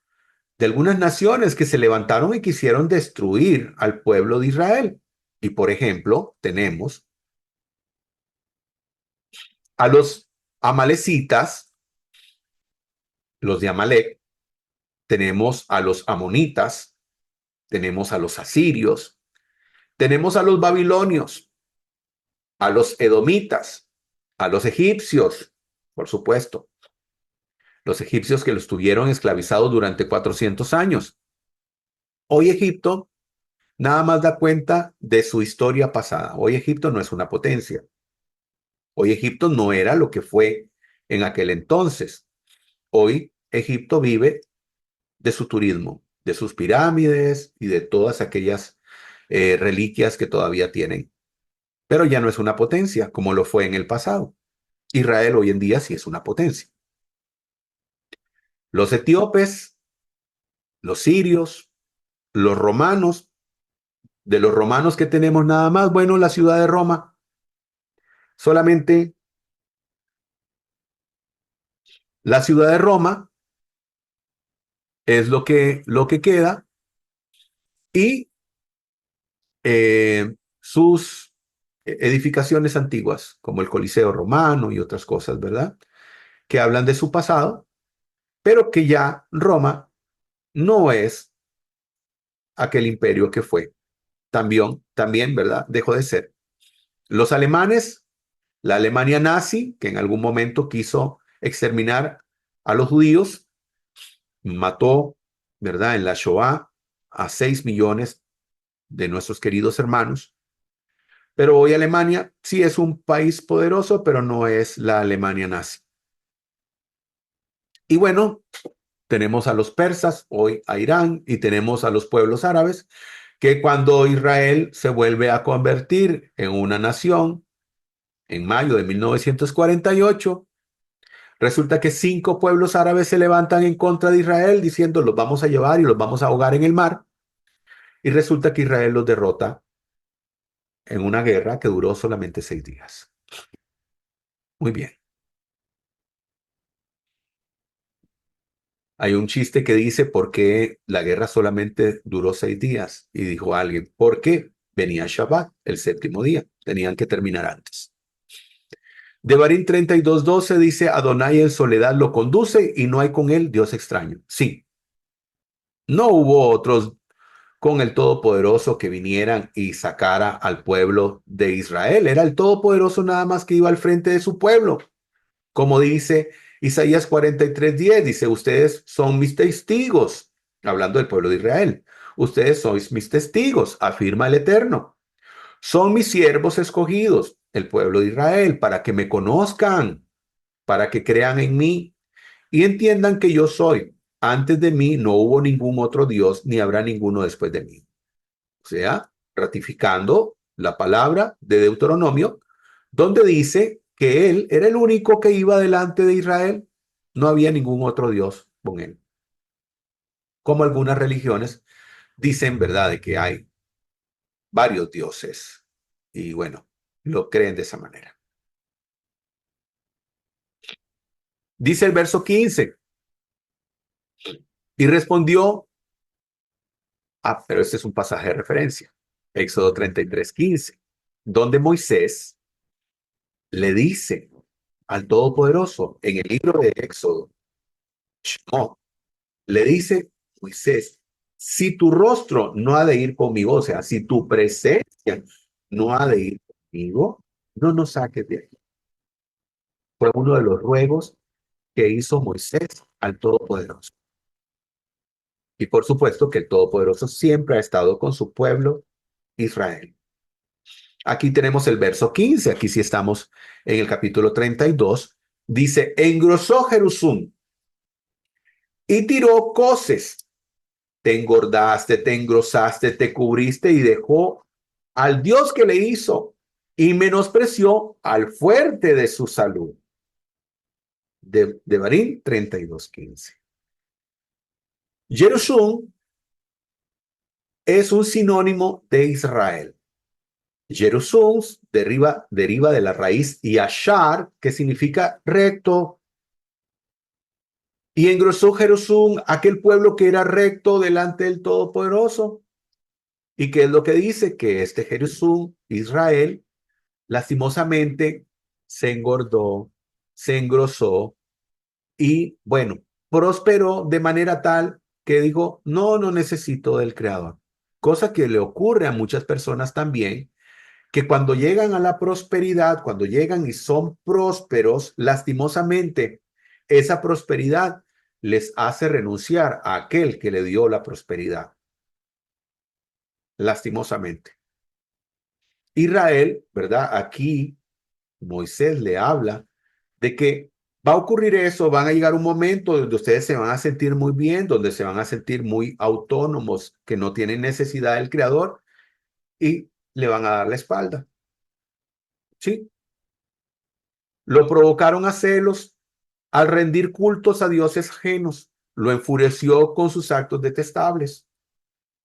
naciones que se levantaron y quisieron destruir al pueblo de Israel. Y por ejemplo, tenemos a los amalecitas, los de Amalek, tenemos a los amonitas, tenemos a los asirios, tenemos a los babilonios, a los edomitas, a los egipcios, por supuesto, los egipcios que los tuvieron esclavizados durante 400 años. Hoy Egipto nada más da cuenta de su historia pasada. Hoy Egipto no es una potencia. Hoy Egipto no era lo que fue en aquel entonces. Hoy Egipto vive de su turismo, de sus pirámides y de todas aquellas reliquias que todavía tienen. Pero ya no es una potencia como lo fue en el pasado. Israel hoy en día sí es una potencia. Los etíopes, los sirios, los romanos, de los romanos que tenemos nada más, bueno, la ciudad de Roma, solamente la ciudad de Roma es lo que queda y sus edificaciones antiguas, como el Coliseo Romano y otras cosas, ¿verdad? Que hablan de su pasado, pero que ya Roma no es aquel imperio que fue. También, ¿verdad? Dejó de ser. Los alemanes, la Alemania nazi, que en algún momento quiso exterminar a los judíos, mató, ¿verdad? En la Shoah a 6 millones de nuestros queridos hermanos. Pero hoy Alemania sí es un país poderoso, pero no es la Alemania nazi. Y bueno, tenemos a los persas, hoy a Irán, y tenemos a los pueblos árabes, que cuando Israel se vuelve a convertir en una nación, en mayo de 1948, resulta que 5 pueblos árabes se levantan en contra de Israel diciendo los vamos a llevar y los vamos a ahogar en el mar. Y resulta que Israel los derrota en una guerra que duró solamente 6 días. Muy bien. Hay un chiste que dice por qué la guerra solamente duró 6 días. Y dijo alguien, ¿por qué? Venía Shabbat, el séptimo día. Tenían que terminar antes. Devarim 32:12 dice, Adonai en soledad lo conduce y no hay con él Dios extraño. Sí, no hubo otros con el Todopoderoso que vinieran y sacara al pueblo de Israel. Era el Todopoderoso nada más que iba al frente de su pueblo. Como dice Isaías 43:10, dice, ustedes son mis testigos, hablando del pueblo de Israel. Ustedes sois mis testigos, afirma el Eterno. Son mis siervos escogidos, el pueblo de Israel, para que me conozcan, para que crean en mí y entiendan que yo soy. Antes de mí no hubo ningún otro Dios, ni habrá ninguno después de mí. O sea, ratificando la palabra de Deuteronomio, donde dice que él era el único que iba delante de Israel. No había ningún otro Dios con él. Como algunas religiones dicen, ¿verdad?, de que hay varios dioses. Y bueno, lo creen de esa manera. Dice el verso 15. Y respondió, pero este es un pasaje de referencia, Éxodo 33:15, donde Moisés le dice al Todopoderoso en el libro de Éxodo, no, le dice Moisés, si tu rostro no ha de ir conmigo, o sea, si tu presencia no ha de ir conmigo, no nos saques de aquí. Fue uno de los ruegos que hizo Moisés al Todopoderoso. Y por supuesto que el Todopoderoso siempre ha estado con su pueblo, Israel. Aquí tenemos el verso 15, aquí sí estamos en el capítulo 32. Dice, engrosó Jerusún y tiró coces te engordaste, te engrosaste, te cubriste y dejó al Dios que le hizo y menospreció al fuerte de su salud. Devarim 32:15. Jerushun es un sinónimo de Israel. Jerushun deriva de la raíz yashar, que significa recto. Y engrosó Jerushun aquel pueblo que era recto delante del Todopoderoso. ¿Y qué es lo que dice? Que este Jerushun, Israel, lastimosamente se engordó, se engrosó y, bueno, prosperó de manera tal que dijo, no necesito del Creador. Cosa que le ocurre a muchas personas también, que cuando llegan a la prosperidad, cuando llegan y son prósperos, lastimosamente, esa prosperidad les hace renunciar a aquel que le dio la prosperidad. Lastimosamente. Israel, ¿verdad? Aquí Moisés le habla de que va a ocurrir eso, van a llegar un momento donde ustedes se van a sentir muy bien, donde se van a sentir muy autónomos, que no tienen necesidad del Creador y le van a dar la espalda. ¿Sí? Lo provocaron a celos al rendir cultos a dioses ajenos. Lo enfureció con sus actos detestables.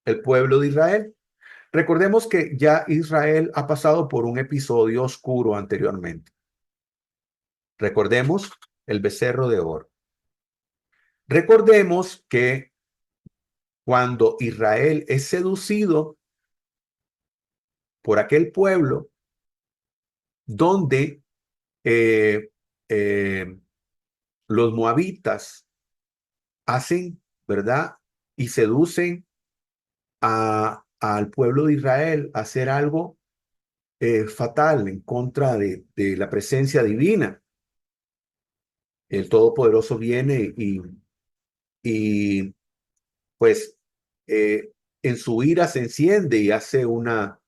El pueblo de Israel. Recordemos que ya Israel ha pasado por un episodio oscuro anteriormente. Recordemos el becerro de oro. Recordemos que cuando Israel es seducido por aquel pueblo donde eh, eh, los moabitas hacen, ¿verdad? Y seducen al pueblo de Israel a hacer algo fatal en contra de la presencia divina. El Todopoderoso viene y pues en su ira se enciende y hace una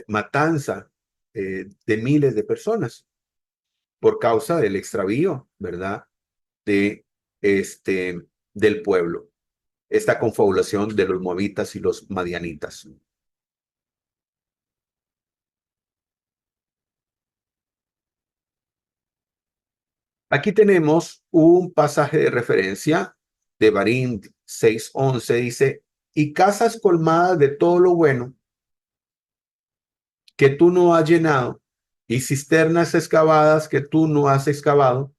matanza de miles de personas por causa del extravío, ¿verdad? De del pueblo. Esta confabulación de los moabitas y los madianitas. Aquí tenemos un pasaje de referencia de Devarim 6:11, dice, y casas colmadas de todo lo bueno que tú no has llenado, y cisternas excavadas que tú no has excavado,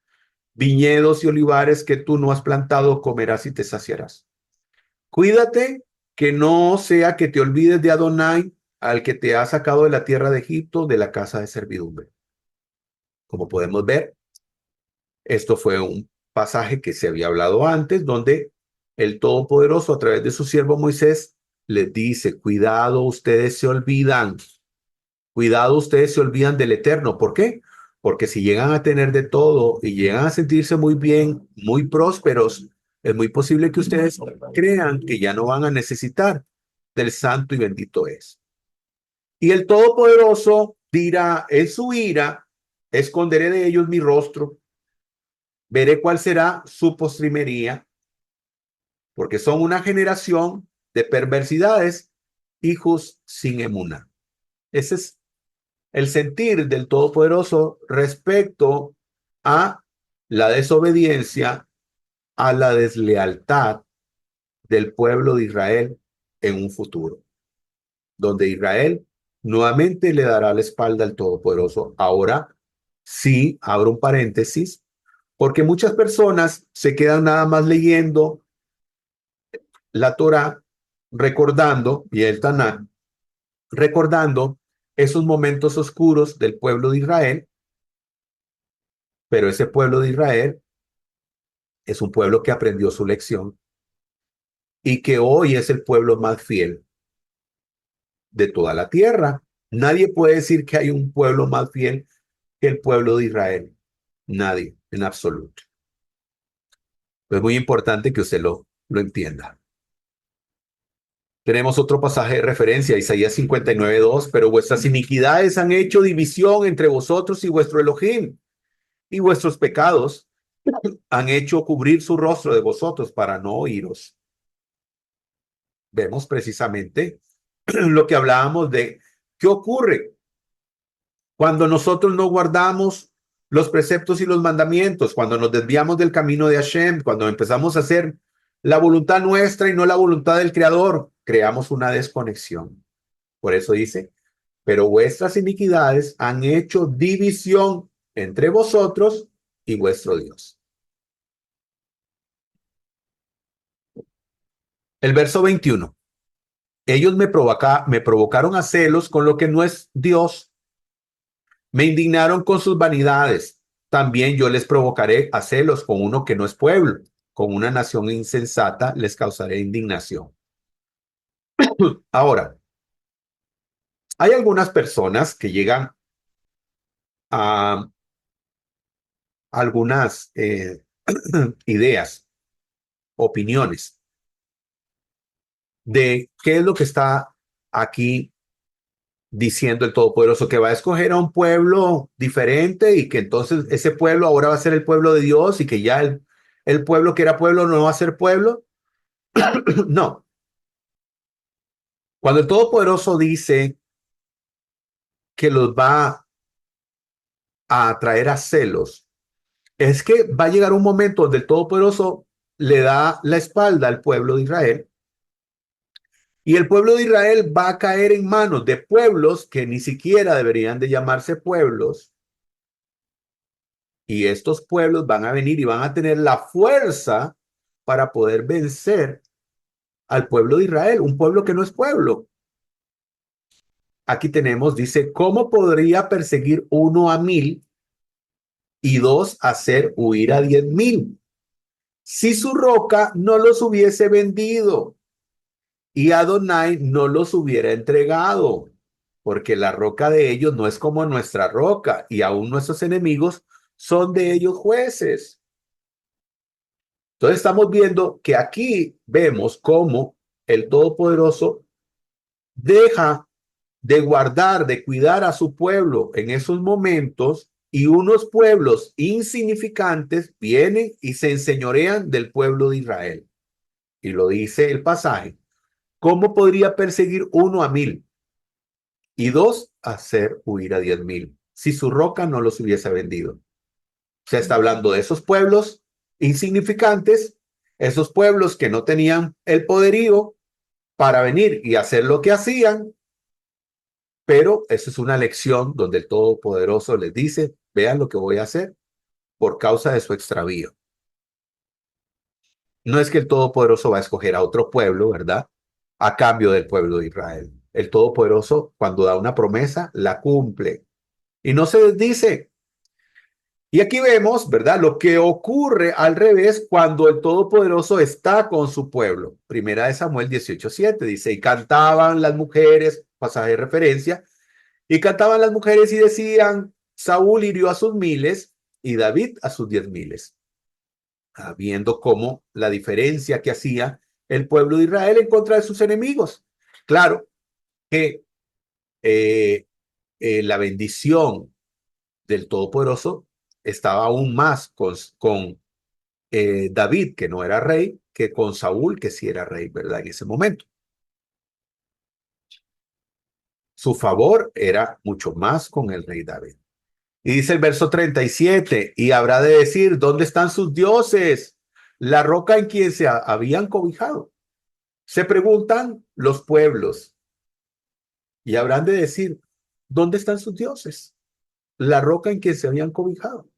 viñedos y olivares que tú no has plantado, comerás y te saciarás. Cuídate que no sea que te olvides de Adonai, al que te ha sacado de la tierra de Egipto, de la casa de servidumbre. Como podemos ver, esto fue un pasaje que se había hablado antes, donde el Todopoderoso, a través de su siervo Moisés, les dice, cuidado, ustedes se olvidan del Eterno. ¿Por qué? Porque si llegan a tener de todo y llegan a sentirse muy bien, muy prósperos, es muy posible que ustedes crean que ya no van a necesitar del santo y bendito es. Y el Todopoderoso dirá en su ira, esconderé de ellos mi rostro, veré cuál será su postrimería, porque son una generación de perversidades, hijos sin emuná. Ese es el sentir del Todopoderoso respecto a la desobediencia, a la deslealtad del pueblo de Israel en un futuro, donde Israel nuevamente le dará la espalda al Todopoderoso. Ahora sí, abro un paréntesis, porque muchas personas se quedan nada más leyendo la Torá, recordando, y el Tanán, recordando esos momentos oscuros del pueblo de Israel, pero ese pueblo de Israel es un pueblo que aprendió su lección y que hoy es el pueblo más fiel de toda la tierra. Nadie puede decir que hay un pueblo más fiel que el pueblo de Israel. Nadie, en absoluto. Es muy importante que usted lo entienda. Tenemos otro pasaje de referencia, Isaías 59:2, pero vuestras iniquidades han hecho división entre vosotros y vuestro Elohim, y vuestros pecados han hecho cubrir su rostro de vosotros para no oíros. vemos precisamente lo que hablábamos de qué ocurre cuando nosotros no guardamos los preceptos y los mandamientos, cuando nos desviamos del camino de Hashem, cuando empezamos a hacer la voluntad nuestra y no la voluntad del Creador, creamos una desconexión. Por eso dice, pero vuestras iniquidades han hecho división entre vosotros y vuestro Dios. El verso 21. Ellos me provocaron a celos con lo que no es Dios. Me indignaron con sus vanidades. También yo les provocaré a celos con uno que no es pueblo. Con una nación insensata les causaré indignación. Ahora, hay algunas personas que llegan a algunas ideas, opiniones de qué es lo que está aquí diciendo el Todopoderoso, que va a escoger a un pueblo diferente y que entonces ese pueblo ahora va a ser el pueblo de Dios y que ya el pueblo que era pueblo no va a ser pueblo. No. Cuando el Todopoderoso dice que los va a traer a celos, es que va a llegar un momento donde el Todopoderoso le da la espalda al pueblo de Israel y el pueblo de Israel va a caer en manos de pueblos que ni siquiera deberían de llamarse pueblos. Y estos pueblos van a venir y van a tener la fuerza para poder vencer al pueblo de Israel, un pueblo que no es pueblo. Aquí tenemos, dice, ¿cómo podría perseguir 1 a 1000 y 2 hacer huir a 10,000? Si su roca no los hubiese vendido y Adonai no los hubiera entregado, porque la roca de ellos no es como nuestra roca y aún nuestros enemigos son de ellos jueces. Entonces estamos viendo que aquí vemos cómo el Todopoderoso deja de guardar, de cuidar a su pueblo en esos momentos y unos pueblos insignificantes vienen y se enseñorean del pueblo de Israel. Y lo dice el pasaje. ¿Cómo podría perseguir 1 a 1000 y 2 hacer huir a 10,000 si su roca no los hubiese vendido? Se está hablando de esos pueblos insignificantes, esos pueblos que no tenían el poderío para venir y hacer lo que hacían, pero eso es una lección donde el Todopoderoso les dice, vean lo que voy a hacer por causa de su extravío. No es que el Todopoderoso va a escoger a otro pueblo, ¿verdad? A cambio del pueblo de Israel. El Todopoderoso, cuando da una promesa, la cumple y no se desdice. Y aquí vemos, ¿verdad? Lo que ocurre al revés cuando el Todopoderoso está con su pueblo. Primera de Samuel 18:7 dice, y cantaban las mujeres, pasaje de referencia, y cantaban las mujeres y decían, Saúl hirió a sus 1000 y David a sus 10,000. Viendo cómo la diferencia que hacía el pueblo de Israel en contra de sus enemigos. Claro que la bendición del Todopoderoso estaba aún más con David, que no era rey, que con Saúl, que sí era rey, ¿verdad? En ese momento. Su favor era mucho más con el rey David. Y dice el verso 37, y habrá de decir, ¿dónde están sus dioses? La roca en quien se habían cobijado. Se preguntan los pueblos y habrán de decir, ¿dónde están sus dioses? La roca en quien se habían cobijado.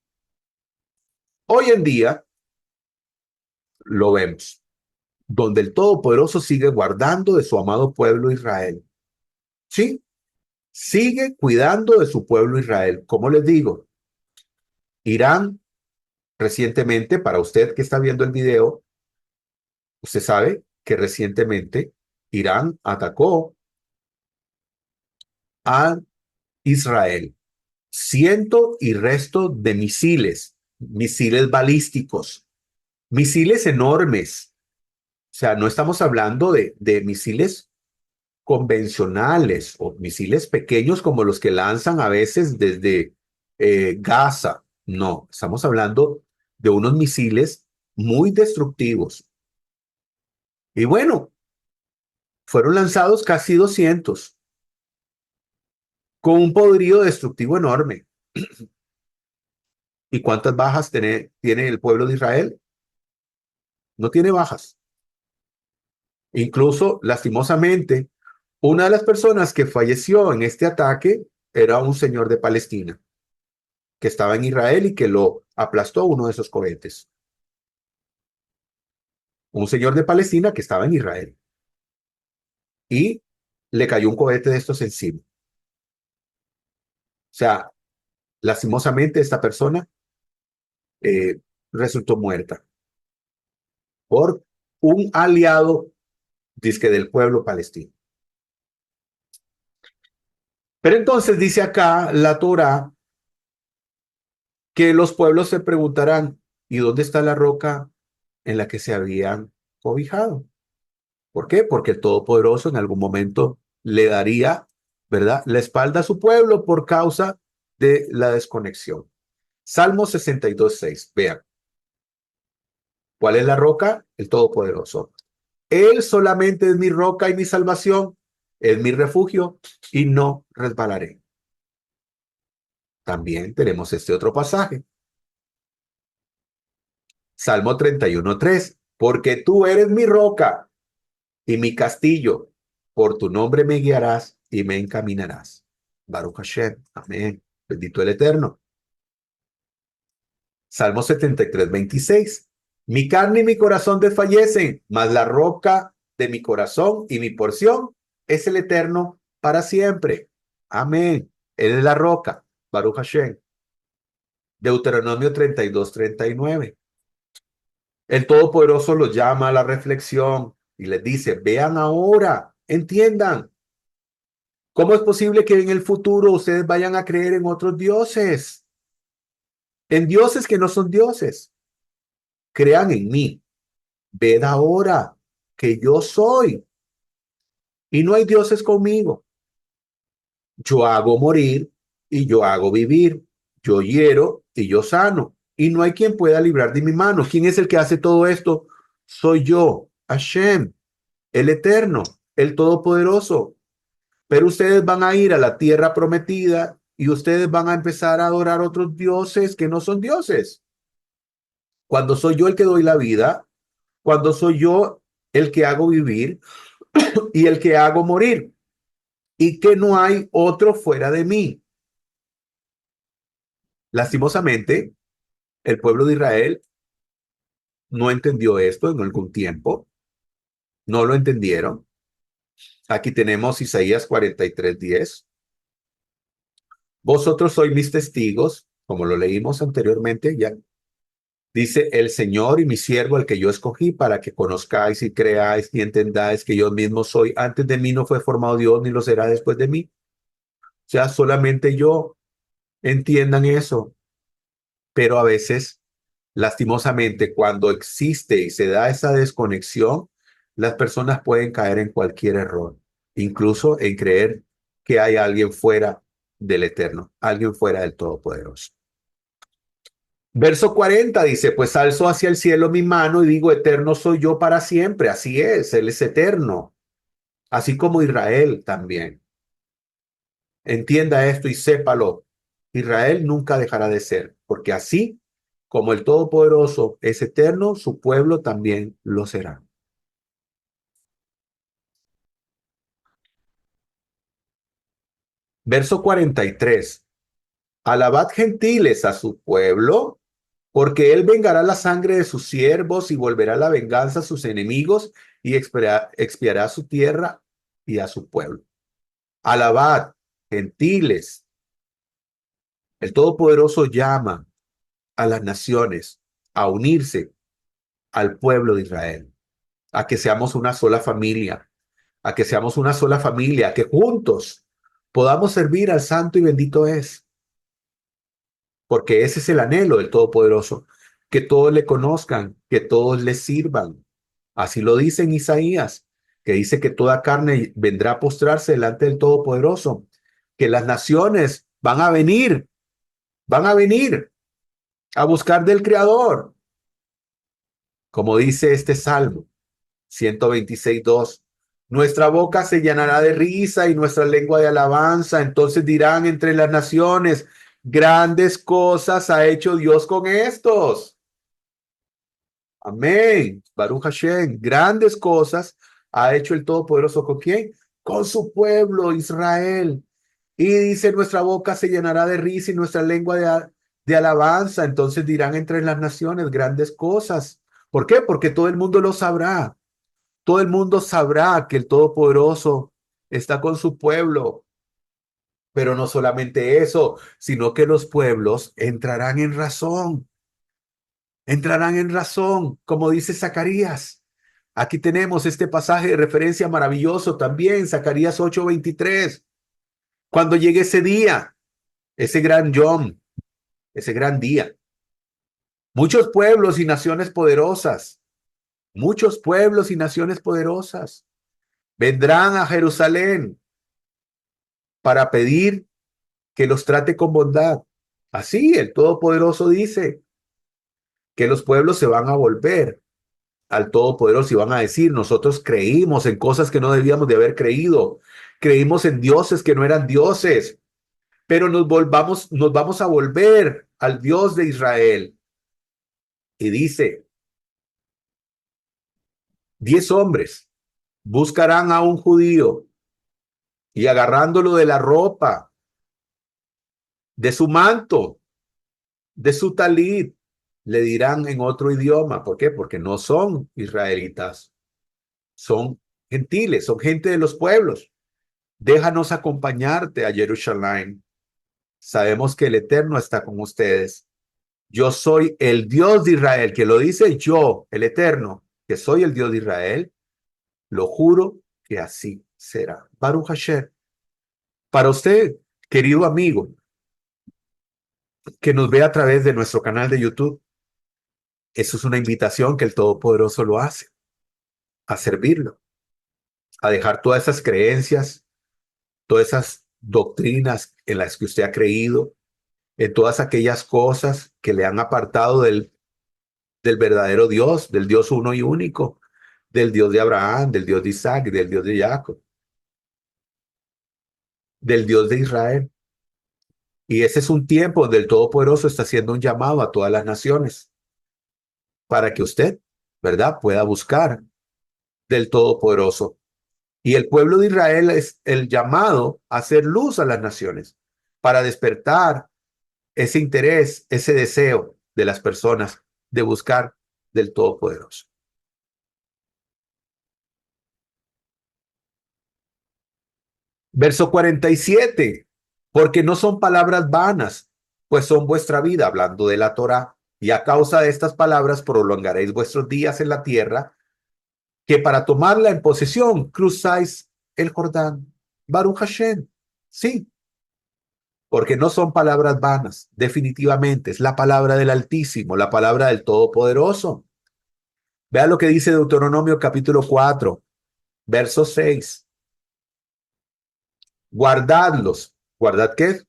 Hoy en día lo vemos, donde el Todopoderoso sigue guardando de su amado pueblo Israel. ¿Sí? Sigue cuidando de su pueblo Israel. Como les digo, Irán recientemente, para usted que está viendo el video, usted sabe que recientemente Irán atacó a Israel. Ciento y resto de misiles, misiles balísticos, misiles enormes. O sea, no estamos hablando de misiles convencionales o misiles pequeños como los que lanzan a veces desde Gaza. No, estamos hablando de unos misiles muy destructivos. Y bueno, Fueron lanzados casi 200, con un poderío destructivo enorme. ¿Y cuántas bajas tiene el pueblo de Israel? No tiene bajas. Incluso, lastimosamente, una de las personas que falleció en este ataque era un señor de Palestina, que estaba en Israel y que lo aplastó uno de esos cohetes. Un señor de Palestina que estaba en Israel. Y le cayó un cohete de estos encima. O sea, lastimosamente esta persona resultó muerta por un aliado, dizque del pueblo palestino. Pero entonces dice acá la Torá que los pueblos se preguntarán, ¿y dónde está la roca en la que se habían cobijado? ¿Por qué? Porque el Todopoderoso en algún momento le daría, ¿verdad?, la espalda a su pueblo por causa de la desconexión. Salmo 62:6. Vean. ¿Cuál es la roca? El Todopoderoso. Él solamente es mi roca y mi salvación, es mi refugio y no resbalaré. También tenemos este otro pasaje. Salmo 31:3. Porque tú eres mi roca y mi castillo, por tu nombre me guiarás y me encaminarás. Baruch Hashem. Amén. Bendito el Eterno. Salmo 73:26. Mi carne y mi corazón desfallecen, mas la roca de mi corazón y mi porción es el Eterno para siempre. Amén. Él es la roca. Baruch Hashem. Deuteronomio 32:39. El Todopoderoso los llama a la reflexión y les dice, vean ahora, entiendan. ¿Cómo es posible que en el futuro ustedes vayan a creer en otros dioses? En dioses que no son dioses. Crean en mí. Ved ahora que yo soy. Y no hay dioses conmigo. Yo hago morir y yo hago vivir. Yo hiero y yo sano. Y no hay quien pueda librar de mi mano. ¿Quién es el que hace todo esto? Soy yo, Hashem, el Eterno, el Todopoderoso. Pero ustedes van a ir a la tierra prometida y ustedes van a empezar a adorar otros dioses que no son dioses. Cuando soy yo el que doy la vida, cuando soy yo el que hago vivir y el que hago morir, y que no hay otro fuera de mí. Lastimosamente, el pueblo de Israel no entendió esto en algún tiempo, no lo entendieron. Aquí tenemos Isaías 43:10. Vosotros sois mis testigos, como lo leímos anteriormente ya. Dice el Señor y mi siervo, el que yo escogí, para que conozcáis y creáis y entendáis que yo mismo soy. Antes de mí no fue formado Dios, ni lo será después de mí. O sea, solamente yo. Entiendan eso. Pero a veces, lastimosamente, cuando existe y se da esa desconexión, las personas pueden caer en cualquier error, incluso en creer que hay alguien fuera del Eterno, alguien fuera del Todopoderoso. Verso 40 dice, pues alzo hacia el cielo mi mano y digo, eterno soy yo para siempre. Así es, Él es eterno, así como Israel también. Entienda esto y sépalo. Israel nunca dejará de ser, porque así como el Todopoderoso es eterno, su pueblo también lo será. Verso 43. Alabad gentiles a su pueblo, porque él vengará la sangre de sus siervos y volverá la venganza a sus enemigos y expiará su tierra y a su pueblo. Alabad, gentiles. El Todopoderoso llama a las naciones a unirse al pueblo de Israel, a que seamos una sola familia, a que seamos una sola familia, que juntos podamos servir al santo y bendito es. Porque ese es el anhelo del Todopoderoso, que todos le conozcan, que todos le sirvan. Así lo dice en Isaías, que dice que toda carne vendrá a postrarse delante del Todopoderoso, que las naciones van a venir a buscar del Creador. Como dice este Salmo 126:2, Nuestra boca se llenará de risa y nuestra lengua de alabanza. Entonces dirán entre las naciones, grandes cosas ha hecho Dios con estos. Amén. Baruch Hashem. Grandes cosas ha hecho el Todopoderoso. ¿Con quién? Con su pueblo, Israel. Y dice, nuestra boca se llenará de risa y nuestra lengua de alabanza. Entonces dirán entre las naciones grandes cosas. ¿Por qué? Porque todo el mundo lo sabrá. Todo el mundo sabrá que el Todopoderoso está con su pueblo. Pero no solamente eso, sino que los pueblos entrarán en razón. Entrarán en razón, como dice Zacarías. Aquí tenemos este pasaje de referencia maravilloso también, Zacarías 8:23. Cuando llegue ese día, ese gran Yom, ese gran día, muchos pueblos y naciones poderosas, muchos pueblos y naciones poderosas vendrán a Jerusalén para pedir que los trate con bondad. Así el Todopoderoso dice que los pueblos se van a volver al Todopoderoso y van a decir, nosotros creímos en cosas que no debíamos de haber creído, creímos en dioses que no eran dioses, pero nos vamos a volver al Dios de Israel. Y dice, 10 hombres buscarán a un judío y agarrándolo de la ropa, de su manto, de su talit, le dirán en otro idioma. ¿Por qué? Porque no son israelitas, son gentiles, son gente de los pueblos. Déjanos acompañarte a Jerusalén. Sabemos que el Eterno está con ustedes. Yo soy el Dios de Israel, que lo dice yo, el Eterno, que soy el Dios de Israel. Lo juro que así será. Baruch Hashem. Para usted, querido amigo, que nos ve a través de nuestro canal de YouTube, eso es una invitación que el Todopoderoso lo hace, a servirlo, a dejar todas esas creencias, todas esas doctrinas en las que usted ha creído, en todas aquellas cosas que le han apartado del verdadero Dios, del Dios uno y único, del Dios de Abraham, del Dios de Isaac, del Dios de Jacob, del Dios de Israel. Y ese es un tiempo donde el Todopoderoso está haciendo un llamado a todas las naciones para que usted, ¿verdad?, pueda buscar del Todopoderoso. Y el pueblo de Israel es el llamado a hacer luz a las naciones, para despertar ese interés, ese deseo de las personas de buscar del Todopoderoso. Verso 47, porque no son palabras vanas, pues son vuestra vida, hablando de la Torá, y a causa de estas palabras prolongaréis vuestros días en la tierra, que para tomarla en posesión cruzáis el Jordán. Baruch Hashem. Sí, porque no son palabras vanas, definitivamente, es la palabra del Altísimo, la palabra del Todopoderoso. Vea lo que dice Deuteronomio capítulo 4, verso 6. Guardadlos. ¿Guardad qué?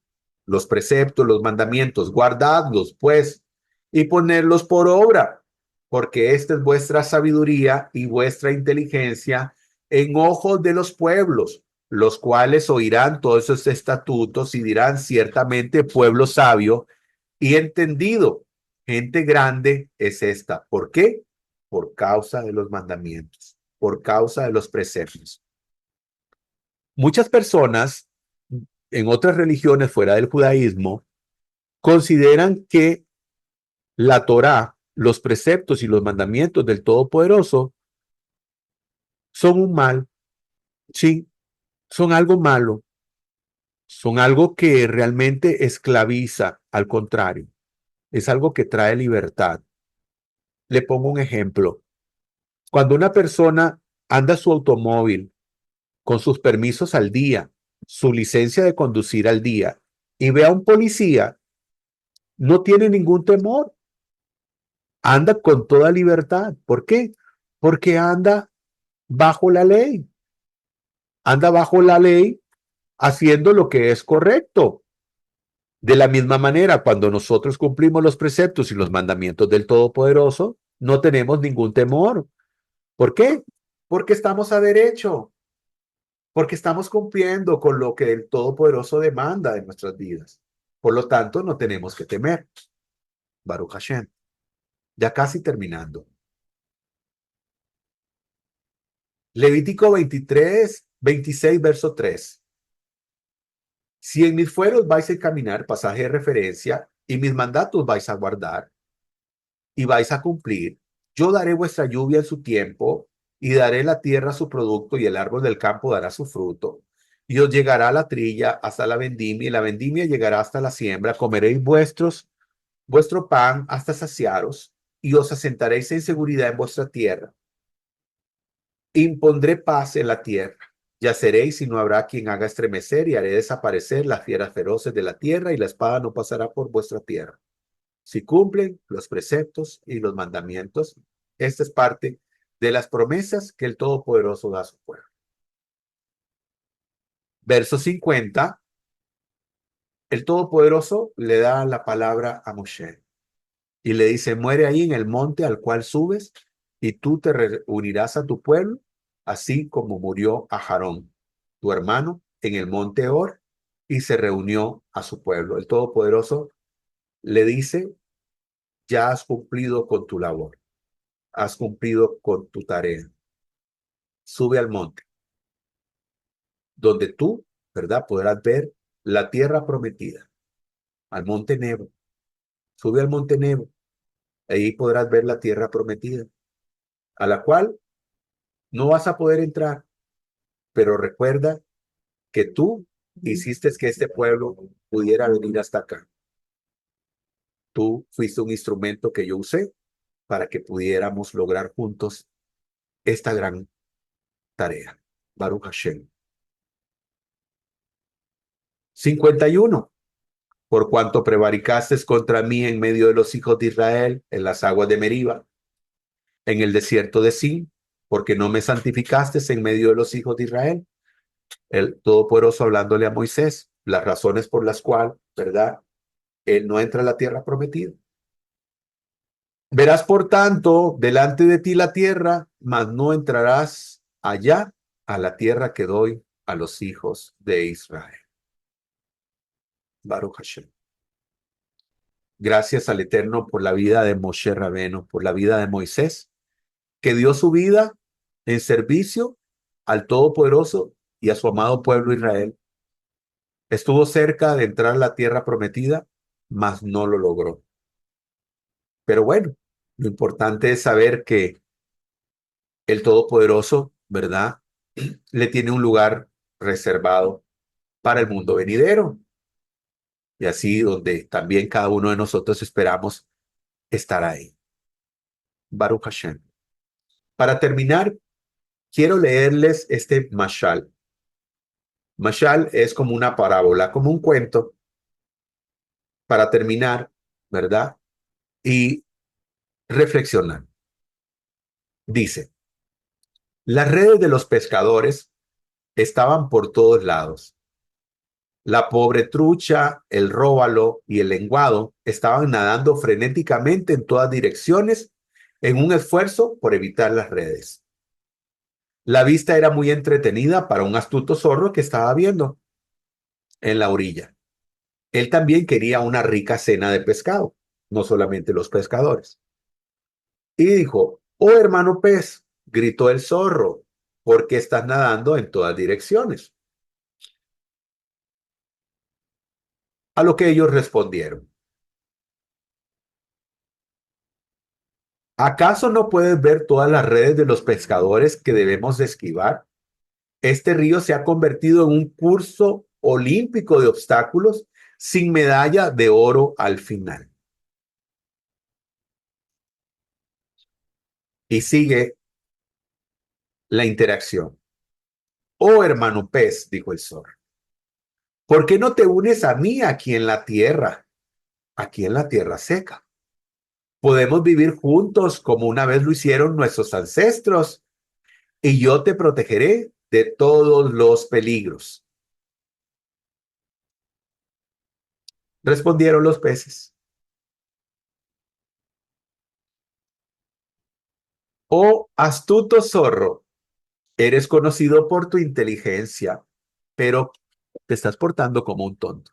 Los preceptos, los mandamientos. Guardadlos, pues, y ponerlos por obra, porque esta es vuestra sabiduría y vuestra inteligencia en ojos de los pueblos, los cuales oirán todos esos estatutos y dirán ciertamente pueblo sabio y entendido. Gente grande es esta. ¿Por qué? Por causa de los mandamientos, por causa de los preceptos. Muchas personas en otras religiones fuera del judaísmo consideran que la Torá, los preceptos y los mandamientos del Todopoderoso son un mal. Sí, son algo malo. Son algo que realmente esclaviza. Al contrario, es algo que trae libertad. Le pongo un ejemplo. Cuando una persona anda su automóvil con sus permisos al día, su licencia de conducir al día, y ve a un policía, no tiene ningún temor. Anda con toda libertad. ¿Por qué? Porque anda bajo la ley. Anda bajo la ley haciendo lo que es correcto. De la misma manera, cuando nosotros cumplimos los preceptos y los mandamientos del Todopoderoso, no tenemos ningún temor. ¿Por qué? Porque estamos a derecho. porque estamos cumpliendo con lo que el Todopoderoso demanda de nuestras vidas. Por lo tanto, no tenemos que temer. Baruch Hashem. Ya casi terminando. Levítico 26, verso 3. Si en mis fueros vais a caminar, pasaje de referencia, y mis mandatos vais a guardar, y vais a cumplir, yo daré vuestra lluvia en su tiempo, y daré la tierra su producto, y el árbol del campo dará su fruto. Y os llegará la trilla hasta la vendimia, y la vendimia llegará hasta la siembra. Comeréis vuestro pan hasta saciaros, y os asentaréis en seguridad en vuestra tierra. Impondré paz en la tierra. Yaceréis y no habrá quien haga estremecer, y haré desaparecer las fieras feroces de la tierra, y la espada no pasará por vuestra tierra. Si cumplen los preceptos y los mandamientos, esta es parte de las promesas que el Todopoderoso da a su pueblo. Verso 50, el Todopoderoso le da la palabra a Moshe y le dice, muere ahí en el monte al cual subes, y tú te reunirás a tu pueblo, así como murió a Aarón, tu hermano, en el monte Hor, y se reunió a su pueblo. El Todopoderoso le dice, ya has cumplido con tu labor, has cumplido con tu tarea. Sube al monte, donde tú, ¿verdad?, podrás ver la tierra prometida, al monte Nebo. Sube al monte Nebo, ahí podrás ver la tierra prometida, a la cual no vas a poder entrar, pero recuerda que tú hiciste que este pueblo pudiera venir hasta acá. Tú fuiste un instrumento que yo usé para que pudiéramos lograr juntos esta gran tarea. Baruch Hashem. 51. Por cuanto prevaricaste contra mí en medio de los hijos de Israel, en las aguas de Meriba, en el desierto de Sin, porque no me santificaste en medio de los hijos de Israel. El Todopoderoso hablándole a Moisés, las razones por las cuales, ¿verdad?, él no entra a la tierra prometida. Verás, por tanto, delante de ti la tierra, mas no entrarás allá a la tierra que doy a los hijos de Israel. Baruch Hashem. Gracias al Eterno por la vida de Moshe Rabeno, por la vida de Moisés, que dio su vida en servicio al Todopoderoso y a su amado pueblo Israel. Estuvo cerca de entrar a la tierra prometida, mas no lo logró. Pero bueno, lo importante es saber que el Todopoderoso, ¿verdad?, le tiene un lugar reservado para el mundo venidero. Y así donde también cada uno de nosotros esperamos estar ahí. Baruch Hashem. Para terminar, quiero leerles este mashal. Mashal es como una parábola, como un cuento, para terminar, ¿verdad?, y reflexionar. Dice, las redes de los pescadores estaban por todos lados. La pobre trucha, el róbalo y el lenguado estaban nadando frenéticamente en todas direcciones en un esfuerzo por evitar las redes. La vista era muy entretenida para un astuto zorro que estaba viendo en la orilla. Él también quería una rica cena de pescado, no solamente los pescadores. Y dijo, oh hermano pez, gritó el zorro, ¿por qué estás nadando en todas direcciones? A lo que ellos respondieron, ¿acaso no puedes ver todas las redes de los pescadores que debemos de esquivar? Este río se ha convertido en un curso olímpico de obstáculos sin medalla de oro al final. Y sigue la interacción. Oh hermano pez, dijo el zorro, ¿por qué no te unes a mí aquí en la tierra seca? Podemos vivir juntos como una vez lo hicieron nuestros ancestros, y yo te protegeré de todos los peligros. Respondieron los peces. Oh astuto zorro, Eres conocido por tu inteligencia, pero te estás portando como un tonto.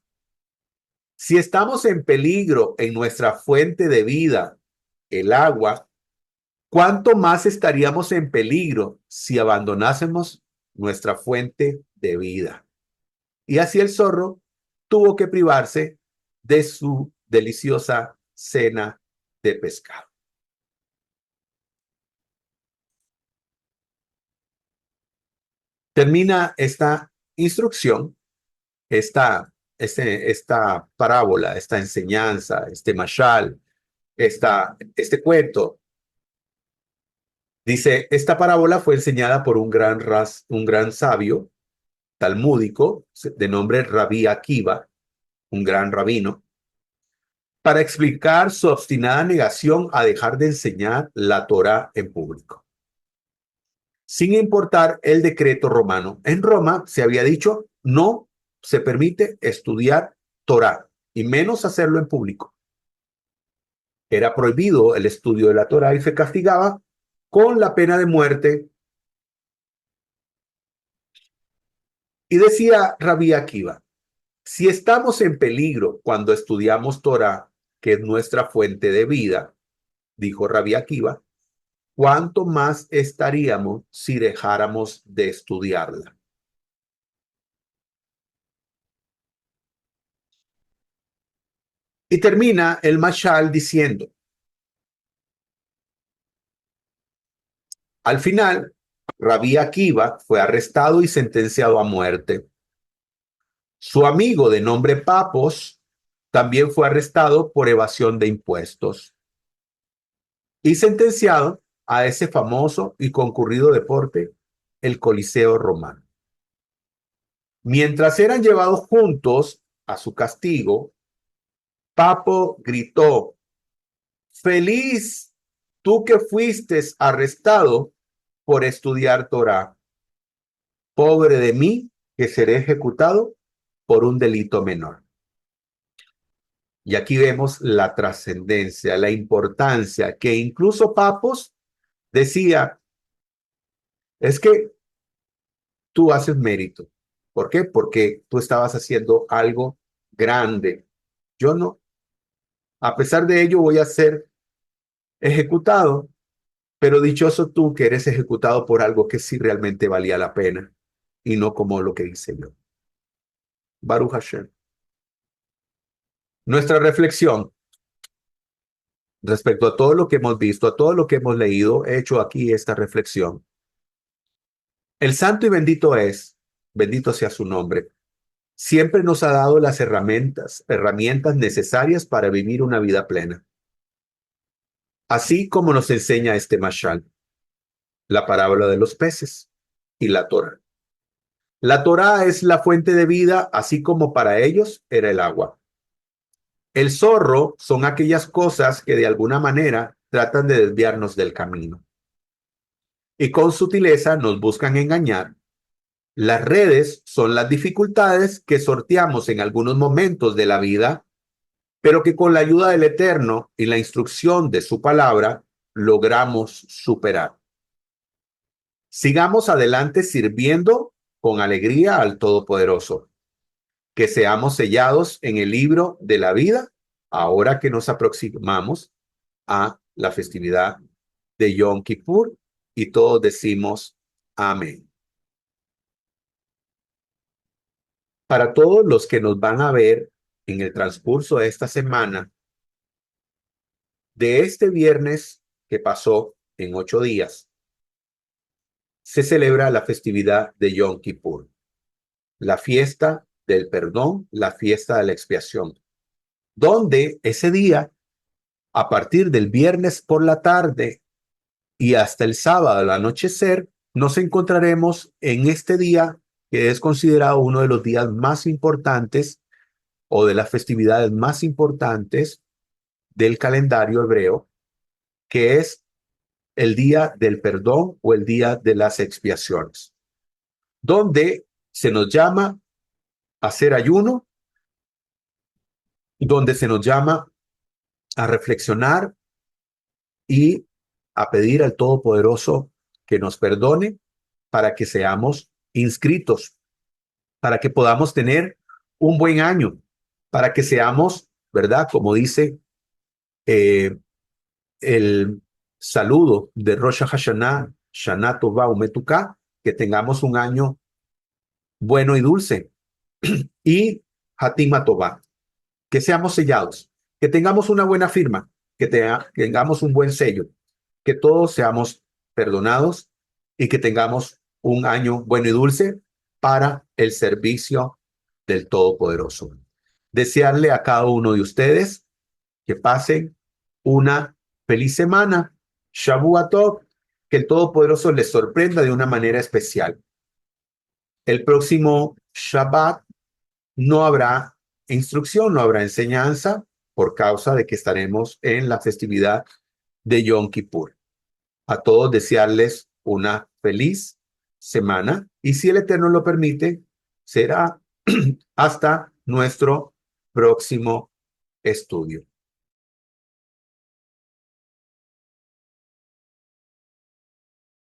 Si estamos en peligro en nuestra fuente de vida, el agua, ¿cuánto más estaríamos en peligro si abandonásemos nuestra fuente de vida? Y así el zorro tuvo que privarse de su deliciosa cena de pescado. Termina esta instrucción, esta parábola, esta enseñanza, este mashal, este cuento. Dice, esta parábola fue enseñada por un gran sabio talmúdico de nombre Rabí Akiva, un gran rabino, para explicar su obstinada negación a dejar de enseñar la Torá en público. Sin importar el decreto romano, en Roma se había dicho no se permite estudiar Torá y menos hacerlo en público. Era prohibido el estudio de la Torá y se castigaba con la pena de muerte. Y decía Rabí Akiva, si estamos en peligro cuando estudiamos Torá, que es nuestra fuente de vida, dijo Rabí Akiva, ¿cuánto más estaríamos si dejáramos de estudiarla? Y termina el mashal diciendo, al final, Rabí Akiva fue arrestado y sentenciado a muerte. Su amigo de nombre Papos también fue arrestado por evasión de impuestos y sentenciado a ese famoso y concurrido deporte, el Coliseo Romano. Mientras eran llevados juntos a su castigo, Papo gritó, feliz tú que fuiste arrestado por estudiar Torá. Pobre de mí que seré ejecutado por un delito menor. Y aquí vemos la trascendencia, la importancia que incluso Papos decía, es que tú haces mérito. ¿Por qué? Porque tú estabas haciendo algo grande. Yo no. A pesar de ello voy a ser ejecutado, pero dichoso tú que eres ejecutado por algo que sí realmente valía la pena y no como lo que hice yo. Baruch Hashem. Nuestra reflexión respecto a todo lo que hemos visto, a todo lo que hemos leído, he hecho aquí esta reflexión. El santo y bendito sea su nombre, siempre nos ha dado las herramientas necesarias para vivir una vida plena. Así como nos enseña este mashal, la parábola de los peces y la Torá. La Torá es la fuente de vida, así como para ellos era el agua. El zorro son aquellas cosas que de alguna manera tratan de desviarnos del camino. Y con sutileza nos buscan engañar. Las redes son las dificultades que sorteamos en algunos momentos de la vida, pero que con la ayuda del Eterno y la instrucción de su palabra logramos superar. Sigamos adelante sirviendo con alegría al Todopoderoso. Que seamos sellados en el libro de la vida ahora que nos aproximamos a la festividad de Yom Kippur y todos decimos amén. Para todos los que nos van a ver en el transcurso de esta semana, de este viernes que pasó en 8 días, se celebra la festividad de Yom Kippur, la fiesta del perdón, la fiesta de la expiación, donde ese día, a partir del viernes por la tarde y hasta el sábado al anochecer, nos encontraremos en este día que es considerado uno de los días más importantes o de las festividades más importantes del calendario hebreo, que es el día del perdón o el día de las expiaciones, donde se nos llama a hacer ayuno, donde se nos llama a reflexionar y a pedir al Todopoderoso que nos perdone para que seamos inscritos, para que podamos tener un buen año, para que seamos, ¿verdad? Como dice el saludo de Rosh Hashanah, Shana Tova Umetuká, que tengamos un año bueno y dulce, y Hatima Tova, que seamos sellados, que tengamos una buena firma, que tengamos un buen sello, que todos seamos perdonados y que tengamos un año bueno y dulce para el servicio del Todopoderoso. Desearle a cada uno de ustedes que pasen una feliz semana, Shavua Tov, que el Todopoderoso les sorprenda de una manera especial. El próximo Shabbat no habrá instrucción, no habrá enseñanza por causa de que estaremos en la festividad de Yom Kippur. A todos desearles una feliz semana y si el Eterno lo permite, será hasta nuestro próximo estudio.